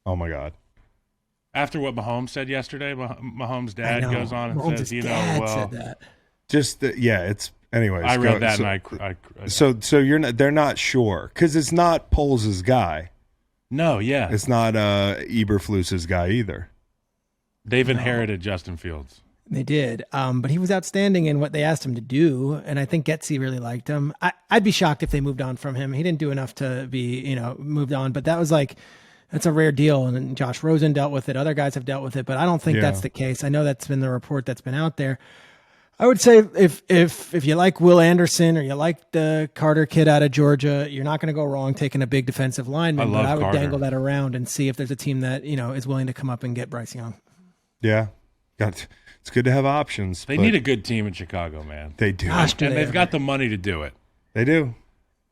oh, my God.
After what Mahomes said yesterday, Mahomes' dad goes on and says, said that.
Just, it's, anyways.
I read that, and I
So they're not sure, because it's not Poles' guy.
No,
It's not Eberflus's guy either.
They've inherited Justin Fields.
They did, but he was outstanding in what they asked him to do, and I think Getsy really liked him. I'd be shocked if they moved on from him. He didn't do enough to be, moved on, but that's a rare deal, and Josh Rosen dealt with it. Other guys have dealt with it, but I don't think that's the case. I know that's been the report that's been out there. I would say if you like Will Anderson or you like the Carter kid out of Georgia, you're not going to go wrong taking a big defensive lineman, but I would dangle that around and see if there's a team that, is willing to come up and get Bryce Young.
Yeah. It's good to have options.
They need a good team in Chicago, man.
They do.
And they've got the money to do it.
They do.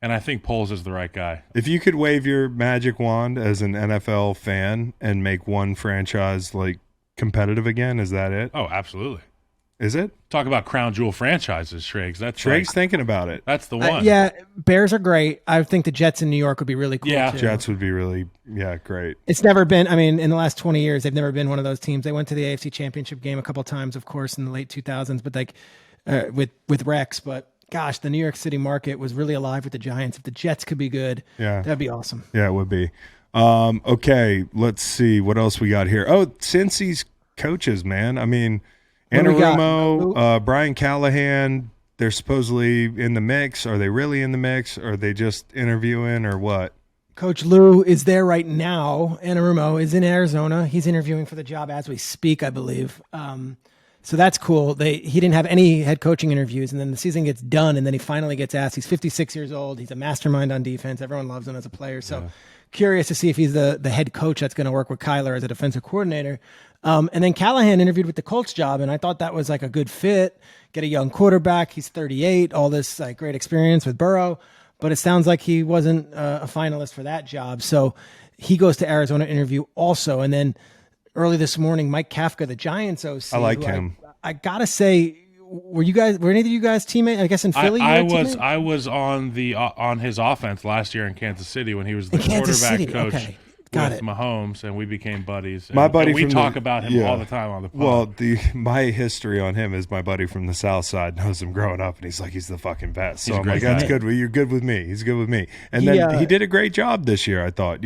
And I think Poles is the right guy.
If you could wave your magic wand as an NFL fan and make one franchise like competitive again, is that it?
Oh, absolutely.
Is it?
Talk about crown jewel franchises, Schrags.
Schrags thinking about it.
That's the one.
Bears are great. I think the Jets in New York would be really cool.
Yeah, too. Jets would be really, great.
It's never been, in the last 20 years, they've never been one of those teams. They went to the AFC Championship game a couple times, of course, in the late 2000s, but with Rex. But gosh, the New York City market was really alive with the Giants. If the Jets could be good, that'd be awesome.
Yeah, it would be. Okay, let's see what else we got here. Oh, Cincy's coaches, man. Anarumo, Brian Callahan, they're supposedly in the mix. Are they really in the mix? Are they just interviewing or what?
Coach Lou is there right now. Anarumo is in Arizona. He's interviewing for the job as we speak, I believe. So that's cool. He didn't have any head coaching interviews, and then the season gets done, and then he finally gets asked. He's 56 years old. He's a mastermind on defense. Everyone loves him as a player. So curious to see if he's the head coach that's going to work with Kyler as a defensive coordinator. And then Callahan interviewed with the Colts job, and I thought that was like a good fit. Get a young quarterback. He's 38. All this like great experience with Burrow, but it sounds like he wasn't a finalist for that job. So he goes to Arizona interview also. And then early this morning, Mike Kafka, the Giants OC.
I like him.
I gotta say, were any of you guys teammates? I guess in Philly,
I was on his offense last year in Kansas City when he was the quarterback coach. Okay. With Mahomes, and we became buddies. We talk about him all the time on the pod.
Well, my history on him is my buddy from the South Side knows him growing up, and he's like, he's the fucking best. So I'm like, that's good. Well, you're good with me. He's good with me. And then he did a great job this year, I thought,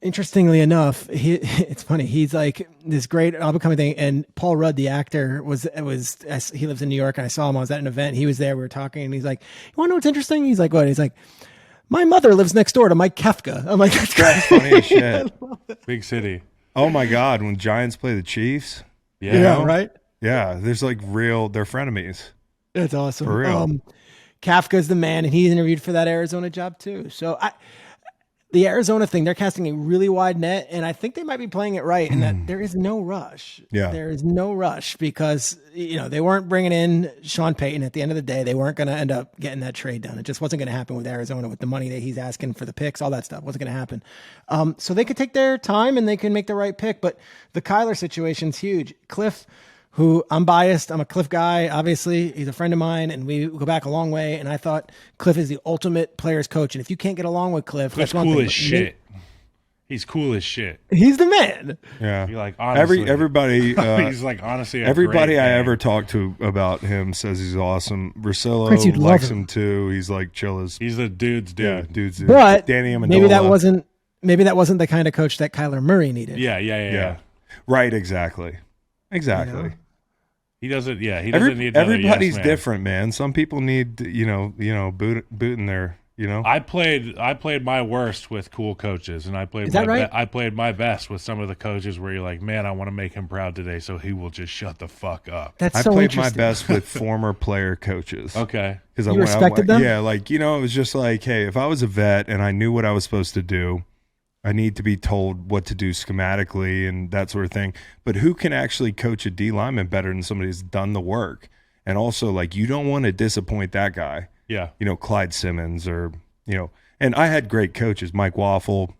Interestingly enough, it's funny. He's like this great up-and-coming thing. And Paul Rudd, the actor, he lives in New York, and I saw him. I was at an event. He was there. We were talking, and he's like, "You want to know what's interesting?" He's like, "What?" He's like, "My mother lives next door to Mike Kafka." I'm like, "That's
funny as shit."
Big city.
Oh my God! When Giants play the Chiefs,
right?
Yeah, there's like they're frenemies.
That's awesome.
For real.
Kafka's the man, and he interviewed for that Arizona job too. So the Arizona thing, they're casting a really wide net, and I think they might be playing it right in that there is no rush.
Yeah.
There is no rush because, they weren't bringing in Sean Payton at the end of the day. They weren't going to end up getting that trade done. It just wasn't going to happen with Arizona with the money that he's asking for the picks, all that stuff wasn't going to happen. So they could take their time and they can make the right pick, but the Kyler situation's huge. Cliff, who I'm biased. I'm a Cliff guy. Obviously, he's a friend of mine, and we go back a long way. And I thought Cliff is the ultimate player's coach. And if you can't get along with Cliff's
that's cool thing, as shit. He's cool as shit.
He's the man.
Yeah.
You're like, honestly,
everybody.
He's like, honestly,
everybody I ever talked to about him says he's awesome. Russillo likes him too. He's like chill as.
He's the dude's dude.
Yeah, dude's dude.
But
Danny Amendola.
Maybe that wasn't the kind of coach that Kyler Murray needed.
Yeah.
Right. Exactly.
He doesn't. Yeah, he doesn't need.
Everybody's different, man. Some people need, boot in their.
I played my worst with cool coaches, and I played my best with some of the coaches where you're like, man, I want to make him proud today, so he will just shut the fuck up.
I played my
best with former player coaches.
Okay,
because
you respected them.
Yeah, it was just like, hey, if I was a vet and I knew what I was supposed to do, I need to be told what to do schematically and that sort of thing. But who can actually coach a D lineman better than somebody who's done the work? And also, you don't want to disappoint that guy.
Yeah.
Clyde Simmons or, and I had great coaches, Mike Waffle,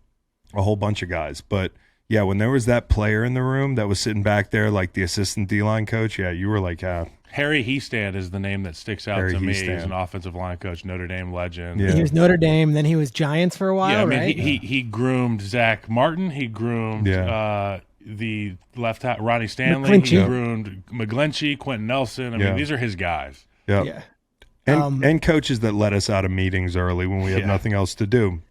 a whole bunch of guys. But, yeah, when there was that player in the room that was sitting back there like the assistant D-line coach, yeah, you were like,
Harry Hiestand is the name that sticks out to me. He's an offensive line coach, Notre Dame legend.
Yeah. He was Notre Dame, then he was Giants for a while, right?
He groomed Zach Martin. He groomed the left hat Ronnie Stanley.
McGlinchey.
He groomed McGlinchey, Quentin Nelson. I mean, these are his guys.
Yep. Yeah. And coaches that let us out of meetings early when we have nothing else to do.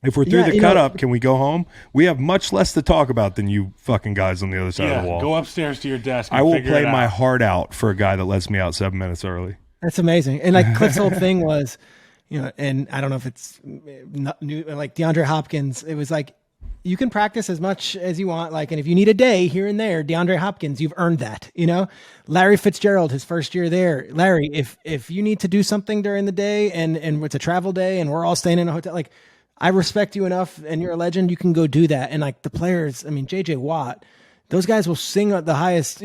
If we're through the cut-up, can we go home? We have much less to talk about than you fucking guys on the other side of the wall.
Go upstairs to your desk and
I will play my heart out for a guy that lets me out 7 minutes early.
That's amazing. And Cliff's whole thing was, and I don't know if it's not new, like DeAndre Hopkins, it was like, you can practice as much as you want. And if you need a day here and there, DeAndre Hopkins, you've earned that, Larry Fitzgerald, his first year there. Larry, if you need to do something during the day and it's a travel day and we're all staying in a hotel, I respect you enough and you're a legend, you can go do that. And the players, JJ Watt, those guys will sing at the highest,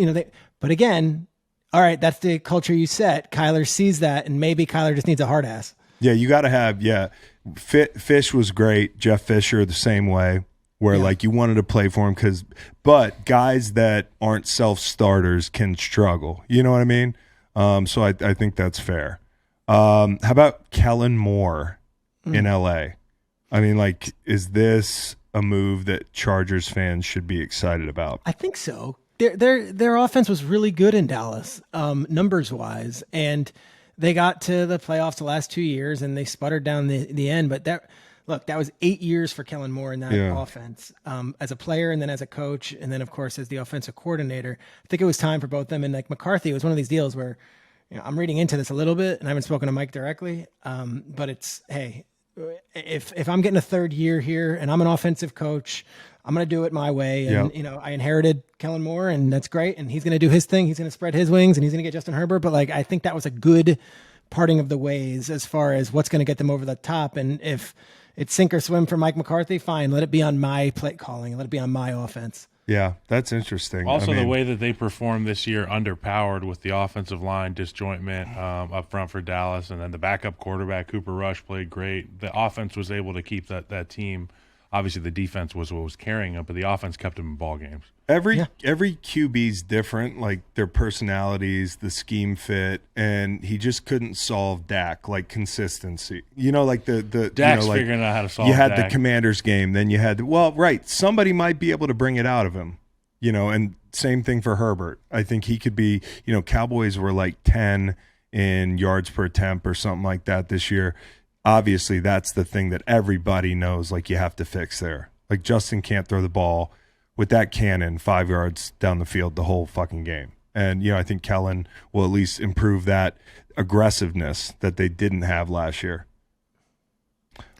but again, all right, that's the culture you set. Kyler sees that, and maybe Kyler just needs a hard ass.
Yeah, you got to have, Fish was great. Jeff Fisher, the same way, where you wanted to play for him but guys that aren't self-starters can struggle. You know what I mean? So I think that's fair. How about Kellen Moore in LA? Is this a move that Chargers fans should be excited about?
I think so. Their offense was really good in Dallas, numbers wise, and they got to the playoffs the last 2 years and they sputtered down the end. But that was 8 years for Kellen Moore in that offense, as a player and then as a coach, and then of course as the offensive coordinator. I think it was time for both of them. And McCarthy, it was one of these deals where I'm reading into this a little bit, and I haven't spoken to Mike directly, but it's, hey, if I'm getting a third year here and I'm an offensive coach, I'm going to do it my way. And, I inherited Kellen Moore, and that's great. And he's going to do his thing. He's going to spread his wings, and he's going to get Justin Herbert. But, I think that was a good parting of the ways as far as what's going to get them over the top. And if it's sink or swim for Mike McCarthy, fine. Let it be on my play calling. Let it be on my offense.
Yeah, that's interesting.
Also, the way that they performed this year, underpowered with the offensive line disjointment up front for Dallas, and then the backup quarterback, Cooper Rush, played great. The offense was able to keep that team. Obviously, the defense was what was carrying them, but the offense kept them in ball games.
Every QB's different, like their personalities, the scheme fit, and he just couldn't solve Dak, like consistency. Like the
Dak's figuring out how to solve.
You had
Dak.
The Commanders game, then you had somebody might be able to bring it out of him. And same thing for Herbert. I think he could be. Cowboys were like 10 in yards per attempt or something like that this year. Obviously, that's the thing that everybody knows, like, you have to fix there. Like, Justin can't throw the ball with that cannon 5 yards down the field the whole fucking game. And, I think Kellen will at least improve that aggressiveness that they didn't have last year.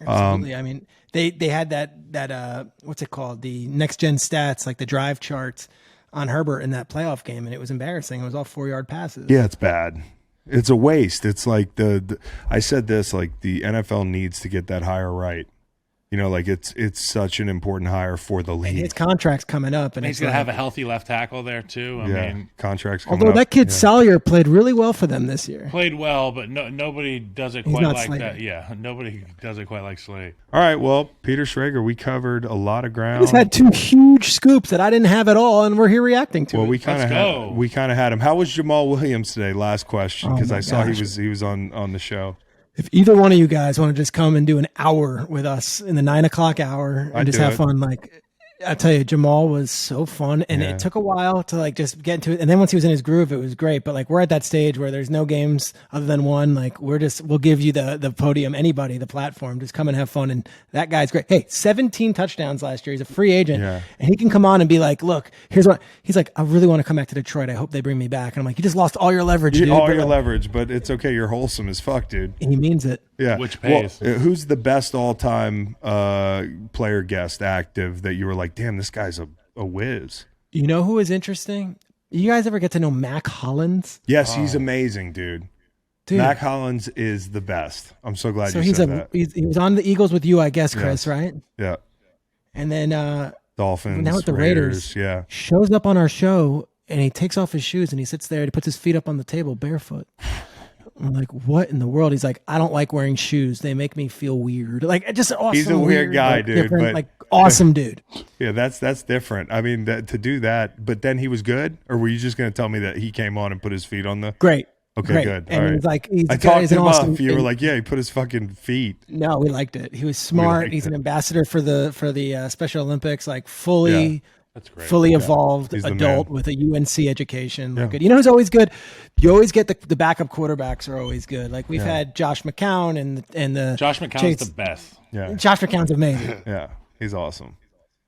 Absolutely. I mean, they had that what's it called? The next-gen stats, like the drive charts on Herbert in that playoff game, and it was embarrassing. It was all 4-yard passes.
Yeah, it's bad. It's a waste. It's like I said this, like the NFL needs to get that hire right. It's such an important hire for the league.
And his contract's coming up, and
he's going to have a healthy left tackle there too. I mean,
contracts coming
although
up.
That kid Salyer played really well for them this year.
Played well, but nobody does it quite like Slater. That. Yeah, nobody does it quite like Slade.
All right, well, Peter Schrager, we covered a lot of ground.
He's had 2 huge scoops that I didn't have at all, and we're here reacting to.
Well, we kind of had him. How was Jamal Williams today? Last question, because I saw he was on the show.
If either one of you guys want to just come and do an hour with us in the 9 o'clock hour and just have fun, I tell you, Jamal was so fun, and it took a while to just get into it. And then once he was in his groove, it was great. But we're at that stage where there's no games other than one. We'll give you the podium, anybody, the platform. Just come and have fun. And that guy's great. Hey, 17 touchdowns last year. He's a free agent, and he can come on and be like, "Look, here's what." He's like, "I really want to come back to Detroit. I hope they bring me back." And I'm like, "You just lost all your leverage, dude."
All your leverage, but it's okay. You're wholesome as fuck, dude.
He means it.
Yeah,
which pays.
Well, who's the best all-time player guest active that you were like, damn, this guy's a whiz?
You know who is interesting? You guys ever get to know Mac Hollins?
Yes, he's amazing, dude. Mac Hollins is the best. I'm so glad you said that.
He was on the Eagles with you, I guess, Chris, right?
Yeah.
And then
Dolphins,
now with the Raiders, shows up on our show, and he takes off his shoes, and he sits there, and he puts his feet up on the table barefoot. I'm like, what in the world? He's like, I don't like wearing shoes. They make me feel weird. Just awesome.
He's a weird guy, dude. But
awesome dude.
Yeah, that's different. I mean, to do that, but then he was good? Or were you just going to tell me that he came on and put his feet on the...
Great.
Okay,
Great.
good.
And
all right.
I
talked him up. You were like, yeah, he put his fucking feet.
No, we liked it. He was smart. He's an ambassador for the Special Olympics, fully... Yeah. That's great. Fully evolved adult with a UNC education. Yeah. Good. You know who's always good? You always get the backup quarterbacks are always good. We've had Josh McCown and the
Josh McCown's the best.
Yeah.
Josh McCown's amazing.
Yeah, he's awesome.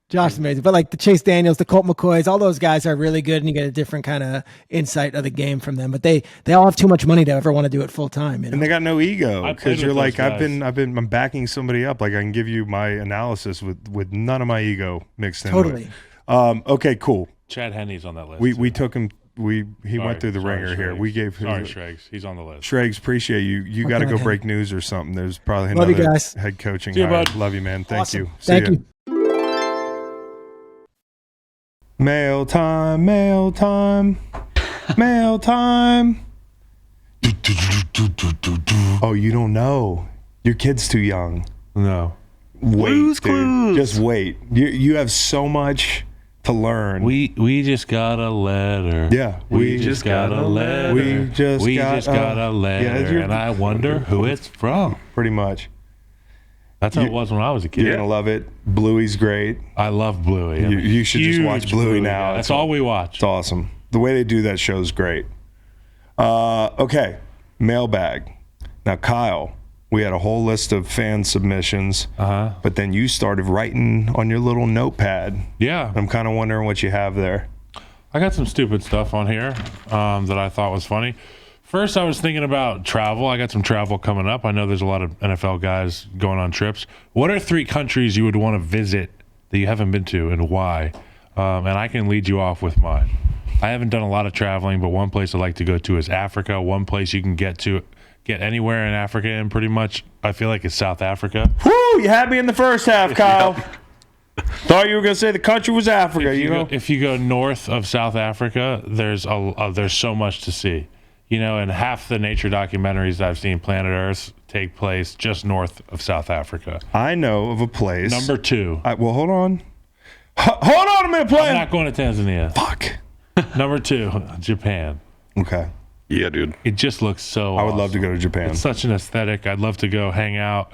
Josh is amazing. But the Chase Daniels, the Colt McCoys, all those guys are really good, and you get a different kind of insight of the game from them. But they all have too much money to ever want to do it full time.
And they got no ego, because you're like, I'm backing somebody up. I can give you my analysis with none of my ego mixed in.
Totally.
Okay, cool.
Chad Henney's on that list.
We took him. He went through the ringer here. We gave him.
Sorry, Schrags. He's on the list.
Schrags, appreciate you. You got to go break news or something. There's probably
another
head coaching.
See you, bud.
Love you, man. Thank
awesome.
you.
Thank you.
Mail time. Mail time. Mail time. Oh, you don't know. Your kid's too young.
No.
Wait, dude. Just wait. You have so much to learn.
We just got a letter.
Yeah.
We just got a letter.
We just got a
letter. And I wonder who it's from.
Pretty much.
That's how it was when I was a kid.
You're going to love it. Bluey's great.
I love Bluey.
You should just watch Bluey now.
That's all we watch.
It's awesome. The way they do that show is great. Okay. Mailbag. Now, Kyle, we had a whole list of fan submissions, but then you started writing on your little notepad.
Yeah.
I'm kind of wondering what you have there.
I got some stupid stuff on here that I thought was funny. First, I was thinking about travel. I got some travel coming up. I know there's a lot of NFL guys going on trips. What are 3 countries you would want to visit that you haven't been to, and why? And I can lead you off with mine. I haven't done a lot of traveling, but one place I'd like to go to is Africa. One place you can get anywhere in Africa, and pretty much I feel like it's South Africa.
Woo! You had me in the first half, Kyle. Thought you were going to say the country was Africa.
If you go north of South Africa, there's so much to see. And half the nature documentaries I've seen, Planet Earth, take place just north of South Africa.
I know of a place.
Number 2.
Well, hold on. Hold on a minute, plan.
I'm not going to Tanzania.
Fuck.
Number 2, Japan.
Okay.
Yeah, dude.
It just looks so
I would love to go to Japan.
It's such an aesthetic. I'd love to go hang out.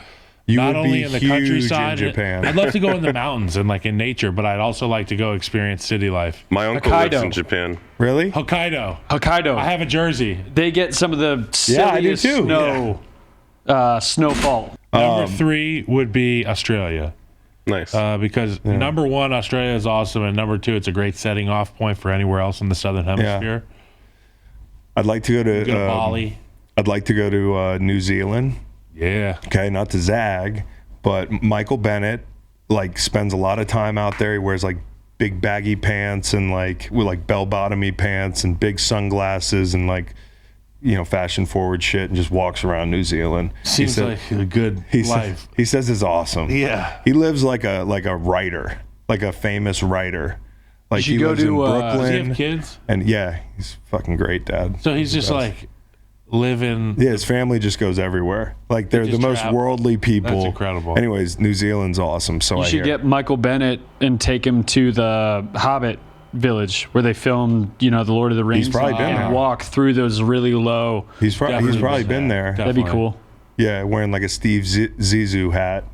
You
not
would
only
be
in the
huge
countryside.
in Japan.
I'd love to go in the mountains and in nature, but I'd also like to go experience city life.
My uncle lives in Japan.
Really?
Hokkaido.
I
have a jersey.
They get some of the silliest snowfall.
Number 3 would be Australia.
Nice.
Because number 1, Australia is awesome, and number 2, it's a great setting off point for anywhere else in the Southern Hemisphere.
Yeah. I'd like to go to
Bali.
I'd like to go to New Zealand.
Yeah.
Okay, not to zag, but Michael Bennett spends a lot of time out there. He wears big baggy pants and with bell-bottomy pants and big sunglasses and fashion forward shit, and just walks around New Zealand.
Seems like a good life.
He says it's awesome.
Yeah.
He lives like a writer, like a famous writer. He lives in Brooklyn.
Does he have kids?
And yeah, he's fucking great, Dad.
So he's just living.
Yeah, his family just goes everywhere. They're the most worldly people.
That's incredible.
Anyways, New Zealand's awesome. So
you should get Michael Bennett and take him to the Hobbit village where they filmed, the Lord of the Rings.
He's probably been there.
Walk through those really low.
He's probably been there.
That'd be cool.
Yeah, wearing a Steve Zissou hat.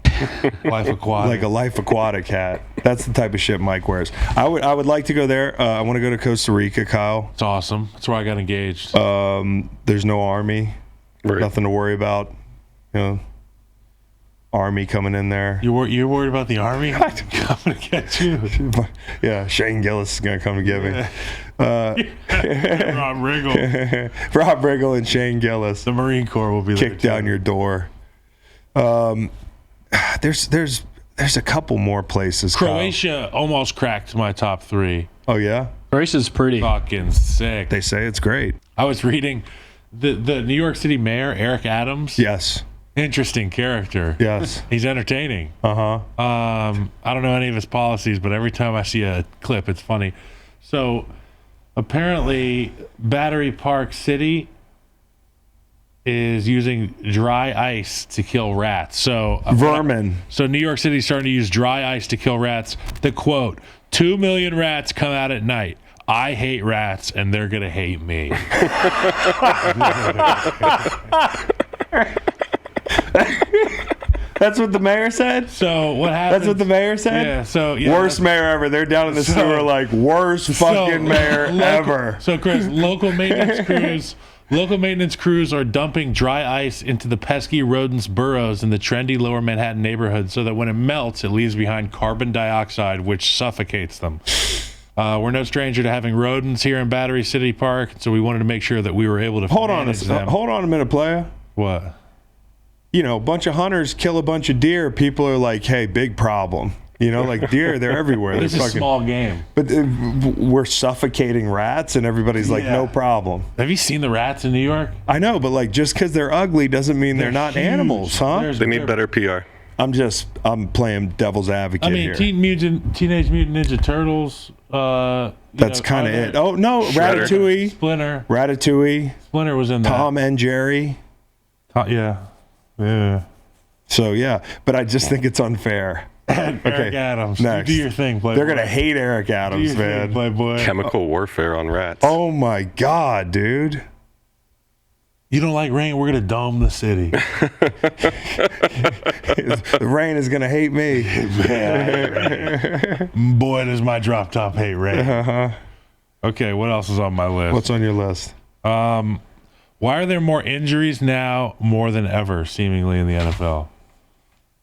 Life Aquatic.
Like a Life Aquatic hat. That's the type of shit Mike wears. I would like to go there. I want to go to Costa Rica, Kyle.
It's awesome. That's where I got engaged.
There's no army.
Right.
Nothing to worry about. Army coming in there.
You're worried about the army? I'm coming to get you.
Yeah, Shane Gillis is going to come and get me.
Rob Riggle.
Rob Riggle and Shane Gillis.
The Marine Corps will be there.
Kick down your door. There's a couple more places.
Croatia almost cracked my top 3.
Oh, yeah?
Croatia's pretty.
Fucking sick.
They say it's great.
I was reading the New York City mayor, Eric Adams.
Yes.
Interesting character.
Yes.
He's entertaining.
Uh-huh.
I don't know any of his policies, but every time I see a clip, it's funny. So apparently Battery Park City is using dry ice to kill rats. So
vermin.
So New York City's starting to use dry ice to kill rats. The quote, 2 million rats come out at night. I hate rats, and they're going to hate me.
That's what the mayor said?
So what happened?
That's what the mayor said?
Yeah. So
worst mayor ever. They're down in the sewer worst fucking mayor ever.
So Chris, local maintenance crews are dumping dry ice into the pesky rodents' burrows in the trendy Lower Manhattan neighborhood so that when it melts, it leaves behind carbon dioxide, which suffocates them. We're no stranger to having rodents here in Battery City Park, so we wanted to make sure that we were able to manage them.
Hold on a minute, playa.
What?
A bunch of hunters kill a bunch of deer. People are like, hey, big problem. Deer, they're everywhere.
This is a small game.
But we're suffocating rats, and everybody's like, no problem.
Have you seen the rats in New York?
I know, but just because they're ugly doesn't mean they're not huge animals, huh?
They need better PR.
I'm playing devil's advocate here.
Teenage Mutant Ninja Turtles.
That's kind of it. Oh, no,
Shredder.
Ratatouille.
Splinter.
Ratatouille.
Splinter was in that.
Tom and Jerry.
Yeah.
So, yeah, but I just think it's unfair.
Eric Adams.
Next.
You do your thing, Playboy.
They're going to hate Eric Adams, man.
Playboy.
Chemical warfare on rats.
Oh, my God, dude.
You don't like rain? We're going to dome the city.
The rain is going to hate me.
Boy, does my drop top hate rain.
Uh-huh.
Okay, what else is on my list?
What's on your list?
Why are there more injuries now more than ever, seemingly, in the NFL?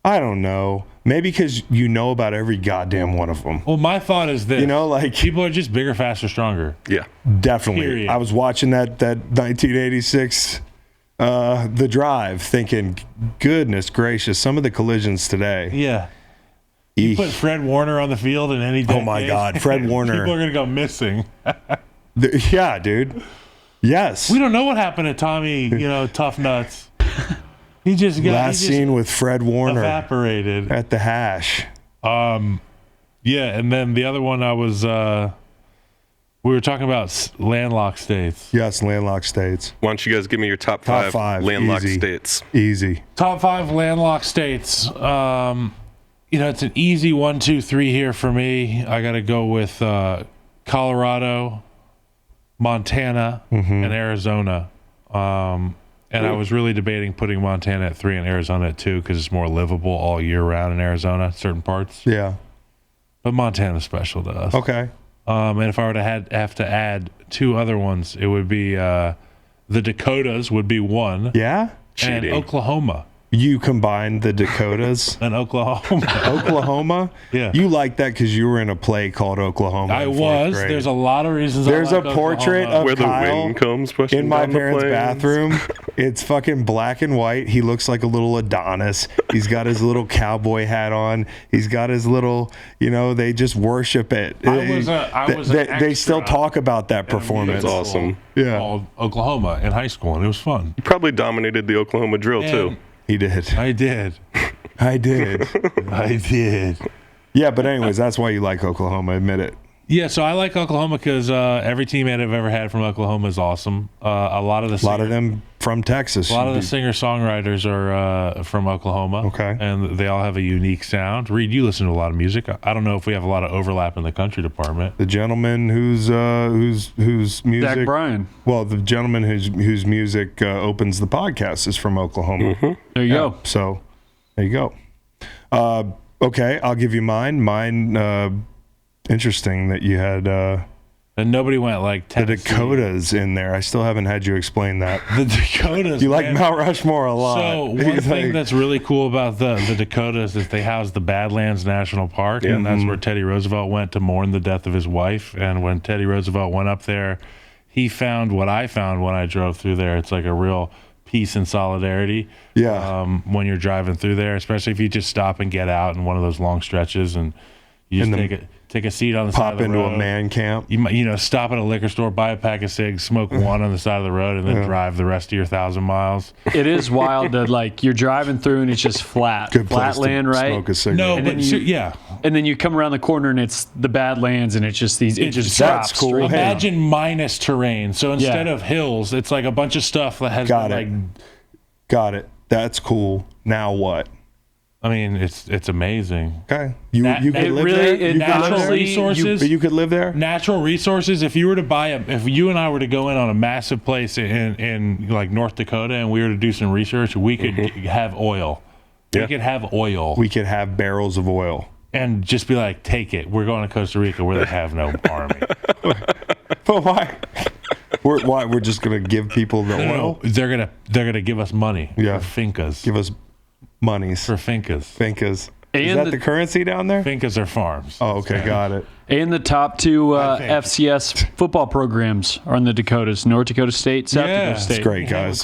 I don't know. Maybe because you know about every goddamn one of them.
Well, my thought is this.
You know, like
people are just bigger, faster, stronger.
Yeah,
definitely.
Period.
I was watching that 1986 The Drive, thinking, goodness gracious, some of the collisions today.
Yeah. You put Fred Warner on the field in any decade.
Oh my God, Fred Warner.
People are gonna go missing.
Yeah, dude. Yes.
We don't know what happened to Tommy. Tough nuts. He just got
last scene with Fred Warner
evaporated
at the hash.
Yeah, and then the other one I was. We were talking about landlocked states.
Yes, landlocked states.
Why don't you guys give me your top five landlocked states?
Easy.
Top 5 landlocked states. It's an easy 1, 2, 3 here for me. I got to go with Colorado, Montana, and Arizona. And I was really debating putting Montana at 3 and Arizona at 2 because it's more livable all year round in Arizona, certain parts.
Yeah.
But Montana's special to us.
Okay.
And if I were to have to add 2 other ones, it would be the Dakotas would be 1.
Yeah?
And Oklahoma.
You combined the Dakotas
and Oklahoma.
Oklahoma?
Yeah.
You like that because you were in a play called Oklahoma.
I was. Grade. There's a lot of reasons
There's
I like
a portrait
Oklahoma.
of
where
Kyle
the wind comes
in my parents' bathroom. It's fucking black and white. He looks like a little Adonis. He's got his little cowboy hat on. He's got his little, they just worship it. They still talk about that performance.
That's awesome.
Yeah.
Called Oklahoma in high school, and it was fun.
You probably dominated the Oklahoma drill, too.
He did.
I did.
I did. Yeah, but anyways, that's why you like Oklahoma. Admit it.
Yeah, so I like Oklahoma because every teammate I've ever had from Oklahoma is awesome. A lot of them from Texas.
A
lot of the singer-songwriters are from Oklahoma.
Okay.
And they all have a unique sound. Reed, you listen to a lot of music. I don't know if we have a lot of overlap in the country department.
The gentleman whose music...
Zach Bryan.
Well, the gentleman whose music opens the podcast is from Oklahoma.
Mm-hmm. There you go.
So, there you go. Okay, I'll give you mine. Mine... Interesting that you had
and nobody went like Tennessee.
The Dakotas in there. I still haven't had you explain that.
The Dakotas.
You like Mount Rushmore a lot.
So one thing that's really cool about the Dakotas is they house the Badlands National Park, and that's where Teddy Roosevelt went to mourn the death of his wife. And when Teddy Roosevelt went up there, he found what I found when I drove through there. It's like a real peace and solidarity.
Yeah.
When you're driving through there, especially if you just stop and get out in one of those long stretches and you just take a seat on the side of the road.
Pop into a man camp.
You might, stop at a liquor store, buy a pack of cigs, smoke one on the side of the road, and then drive the rest of your 1,000 miles.
It is wild that you're driving through and it's just flat land, right?
Smoke a cigarette.
No,
and then you come around the corner and it's the Badlands and it just drops.
Cool.
Imagine minus terrain. So instead of hills, it's like a bunch of stuff that has
Got it. That's cool. Now what?
I mean, it's amazing.
Okay, you could live there.
Natural resources.
You could live there.
Natural resources. If you and I were to go in on a massive place in like North Dakota, and we were to do some research, we could have oil.
Yeah.
We could have oil.
We could have barrels of oil,
and just be like, take it. We're going to Costa Rica where they have no army.
But why? We're just gonna give people the oil.
No, they're gonna give us money.
Yeah,
for fincas.
Give us monies
for fincas.
Fincas. Is that the currency down there?
Fincas are farms.
Oh, okay, got it.
And the top 2 FCS football programs are in the Dakotas: North Dakota State, South Dakota State.
That's great, guys.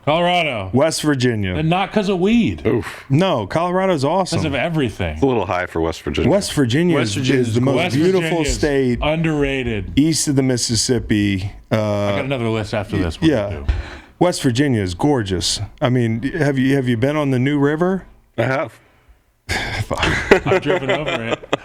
Colorado,
West Virginia,
and not because of weed.
Oof.
No, Colorado's awesome
because of everything.
It's a little high for West Virginia.
West Virginia is the most beautiful state,
underrated,
east of the Mississippi.
I got another list after this.
West Virginia is gorgeous. I mean, have you been on the New River?
I have.
I've driven over it.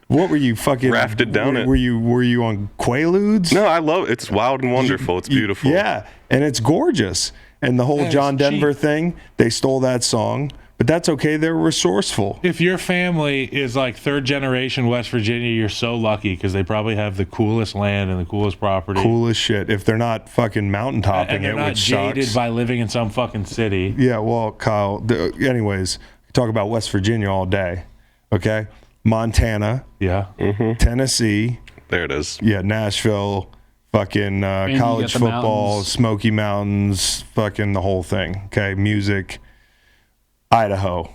What were you fucking
rafted down it?
Were you on Quaaludes?
No, I love it. It's wild and wonderful. It's beautiful.
Yeah, and it's gorgeous. And the whole John Denver thing, they stole that song. But that's okay. They're resourceful.
If your family is like 3rd generation West Virginia, you're so lucky because they probably have the coolest land and the coolest property.
Coolest shit. If they're not fucking mountaintopping it, which sucks.
They're not jaded by living in some fucking city.
Yeah, well, Kyle, anyways, talk about West Virginia all day. Okay? Montana.
Yeah.
Mm-hmm.
Tennessee.
There it is.
Yeah, Nashville. Fucking college football, mountains. Smoky Mountains, fucking the whole thing. Okay? Music. Idaho.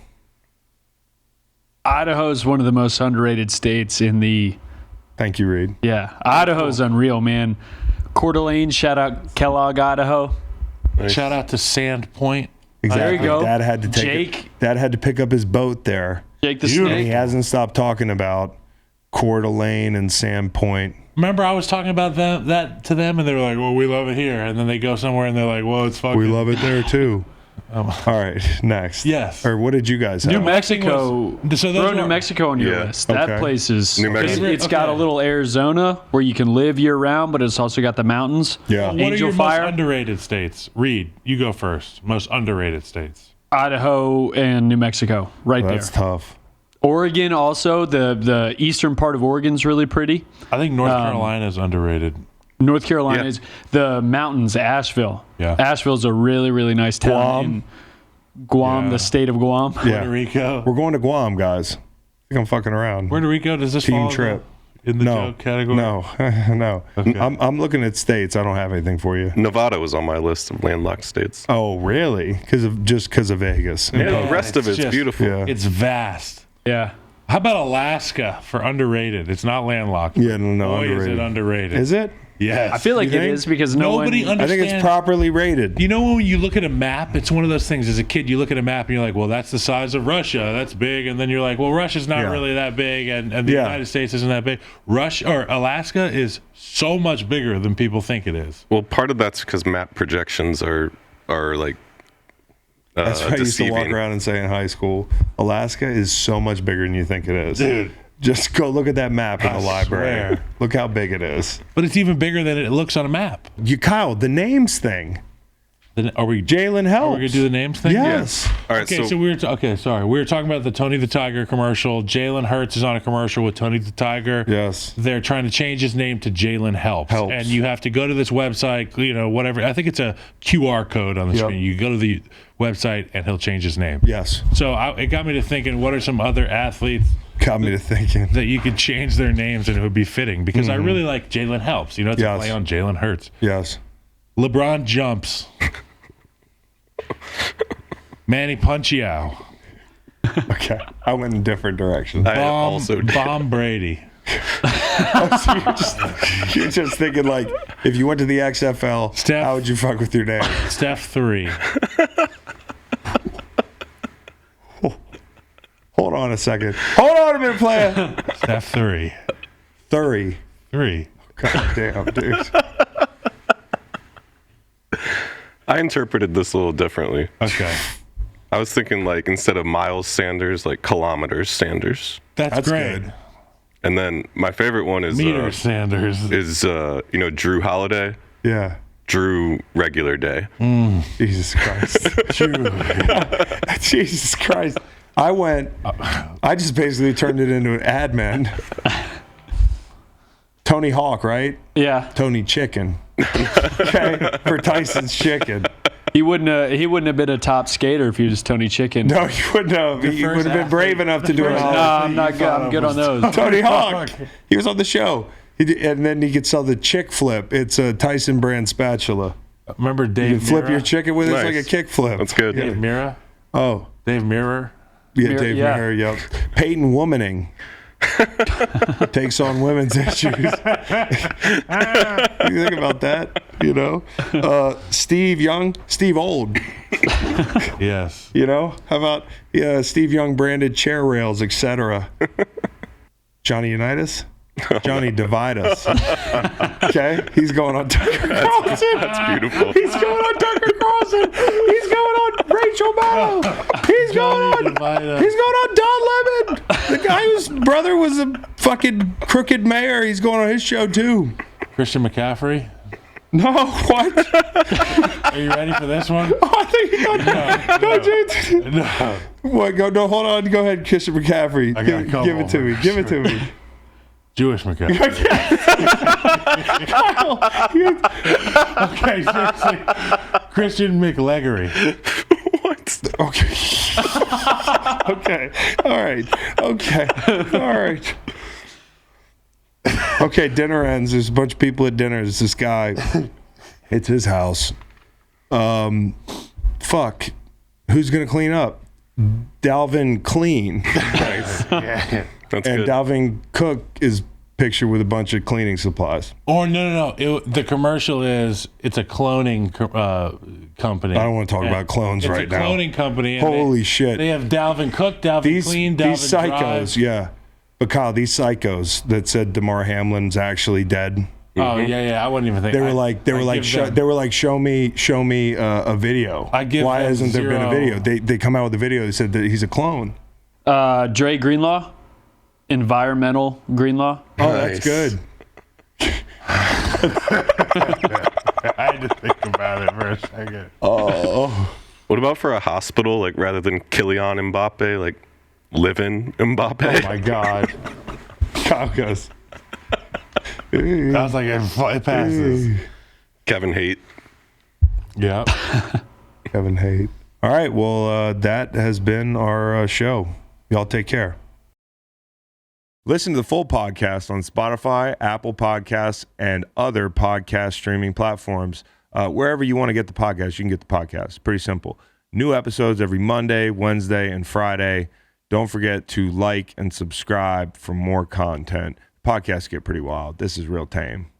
Idaho is one of the most underrated states in the.
Thank you, Reed.
Yeah, Idaho's unreal, man. Coeur d'Alene, shout out Kellogg, Idaho.
Nice. Shout out to Sandpoint.
Exactly.
There you go.
Dad had to pick up his boat there.
Jake the Snake.
He hasn't stopped talking about Coeur d'Alene and Sandpoint.
Remember, I was talking about that to them, and they were like, "Well, we love it here," and then they go somewhere and they're like, "Well, it's fucking."
We love it there too. All right, next.
Yes.
Or what did you guys have?
New Mexico. Throw New Mexico on your list. That place is.
New Mexico.
It's got a little Arizona where you can live year round, but it's also got the mountains.
Yeah.
What are your most underrated states? Reed, you go first. Most underrated states.
Idaho and New Mexico, right there.
That's tough.
Oregon also, the eastern part of Oregon's really pretty.
I think North Carolina is underrated.
North Carolina is the mountains, Asheville.
Yeah.
Asheville's a really, really nice town. Guam, the state of Guam.
Puerto Rico.
We're going to Guam, guys. I think I'm fucking around.
Puerto Rico, does this
team
fall
trip
in the joke category?
No.
Okay.
I'm looking at states. I don't have anything for you.
Nevada was on my list of landlocked states.
Oh, really? Because of Vegas.
Yeah, the rest of it's
just
beautiful.
Yeah.
It's vast.
Yeah.
How about Alaska for underrated? It's not landlocked.
Yeah, no,
Boy,
underrated.
is it underrated.
Is it?
Yes.
I feel like
You
it
think?
is because
Nobody
I think it's properly rated.
You know, when you look at a map, it's one of those things. As a kid, you look at a map and you're like, well, that's the size of Russia. That's big. And then you're like, well, Russia's not really that big. And the United States isn't that big. Alaska is so much bigger than people think it is.
Well, part of that's because map projections are like
That's what I used to walk
deceiving.
around and say in high school. Alaska is so much bigger than you think it is.
Dude.
Just go look at that map in the library.
swear.
Look how big it is.
But it's even bigger than it looks on a map.
Kyle, the names thing.
Are we
Jalen helps.
Are we going to do the names thing?
Yes.
All right.
Okay, so we were talking about the Tony the Tiger commercial. Jalen Hurts is on a commercial with Tony the Tiger.
Yes.
They're trying to change his name to Jalen Helps. And you have to go to this website, whatever. I think it's a QR code on the screen. You go to the website and he'll change his name.
Yes.
So it got me to thinking, what are some other athletes
Got me to thinking
that you could change their names and it would be fitting? Because I really like Jalen Helps. It's a play on Jalen Hurts.
Yes.
LeBron Jumps. Manny Punchiow.
Okay. I went in different directions.
Bomb Brady.
So you're just thinking like, if you went to the XFL, how would you fuck with your name?
Steph 3.
Hold on a second. Hold on a minute, player.
Steph 3.
3. God damn, dude.
I interpreted this a little differently.
Okay.
I was thinking like instead of Miles Sanders, like kilometers Sanders.
That's great.
Good.
And then my favorite one is
Meter Sanders.
Is Drew Holiday.
Yeah.
Drew Regular Day.
Jesus Christ. Jesus Christ. I just basically turned it into an ad man. Tony Hawk, right?
Yeah.
Tony Chicken. Okay, for Tyson's Chicken.
He wouldn't have been a top skater if he was Tony Chicken.
No, he wouldn't have. He would have been brave enough to do it.
No, I'm not good. I'm good on those.
Tony Hawk. He was on the show. And then he could sell the chick flip. It's a Tyson brand spatula.
Remember Dave
You can flip
Mirra?
your chicken with it. It's
Nice.
like a kick flip.
That's good.
Dave Mirra?
Oh.
Dave Mirror?
Yeah, Dave Maher, yep. Peyton Womaning takes on women's issues. You think about that, Steve Young, Steve Old.
Yes.
How about Steve Young branded chair rails, etc. Johnny Unitas? Johnny Divide Us. Okay? He's going on Tucker Carlson.
That's beautiful.
He's going on Tucker Carlson. He's going on Rachel Maddow. He's going on Don Lemon. The guy whose brother was a fucking crooked mayor. He's going on his show too.
Christian McCaffrey?
No, what?
Are you ready for this one?
Oh, I think you got
No.
What? No, hold on. Go ahead, Christian McCaffrey. Give it to me. Give it to me.
Jewish McCaffrey. Okay, seriously. Christian McLegery.
What?
Okay. Okay. All right. Okay. All right. Okay, dinner ends. There's a bunch of people at dinner. There's this guy. It's his house. Fuck. Who's going to clean up? Dalvin Clean.
Nice.
Yeah.
That's
and
good.
Dalvin Cook is pictured with a bunch of cleaning supplies.
Or no. The commercial is it's a cloning company.
I don't want to talk about clones right now.
It's a cloning company.
Holy shit!
They have Dalvin Cook, Dalvin Clean, Dalvin
these psychos,
Drive.
yeah. But Kyle, these psychos that said DeMar Hamlin's actually dead.
Oh yeah. I wouldn't even think.
They were like, show me a video. Why hasn't there been a video? They come out with a video. They said that he's a clone.
Dre Greenlaw, environmental Greenlaw.
Oh, that's good.
I had to think about it for a second.
Oh.
What about for a hospital, like rather than Kylian Mbappe, like live-in Mbappe?
Oh my God. Kyle goes.
I was like, it passes.
Kevin Haight.
Yeah.
Kevin Haight. All right. Well, that has been our show. Y'all take care. Listen to the full podcast on Spotify, Apple Podcasts, and other podcast streaming platforms. Wherever you want to get the podcast, you can get the podcast. Pretty simple. New episodes every Monday, Wednesday, and Friday. Don't forget to like and subscribe for more content. Podcasts get pretty wild. This is real tame.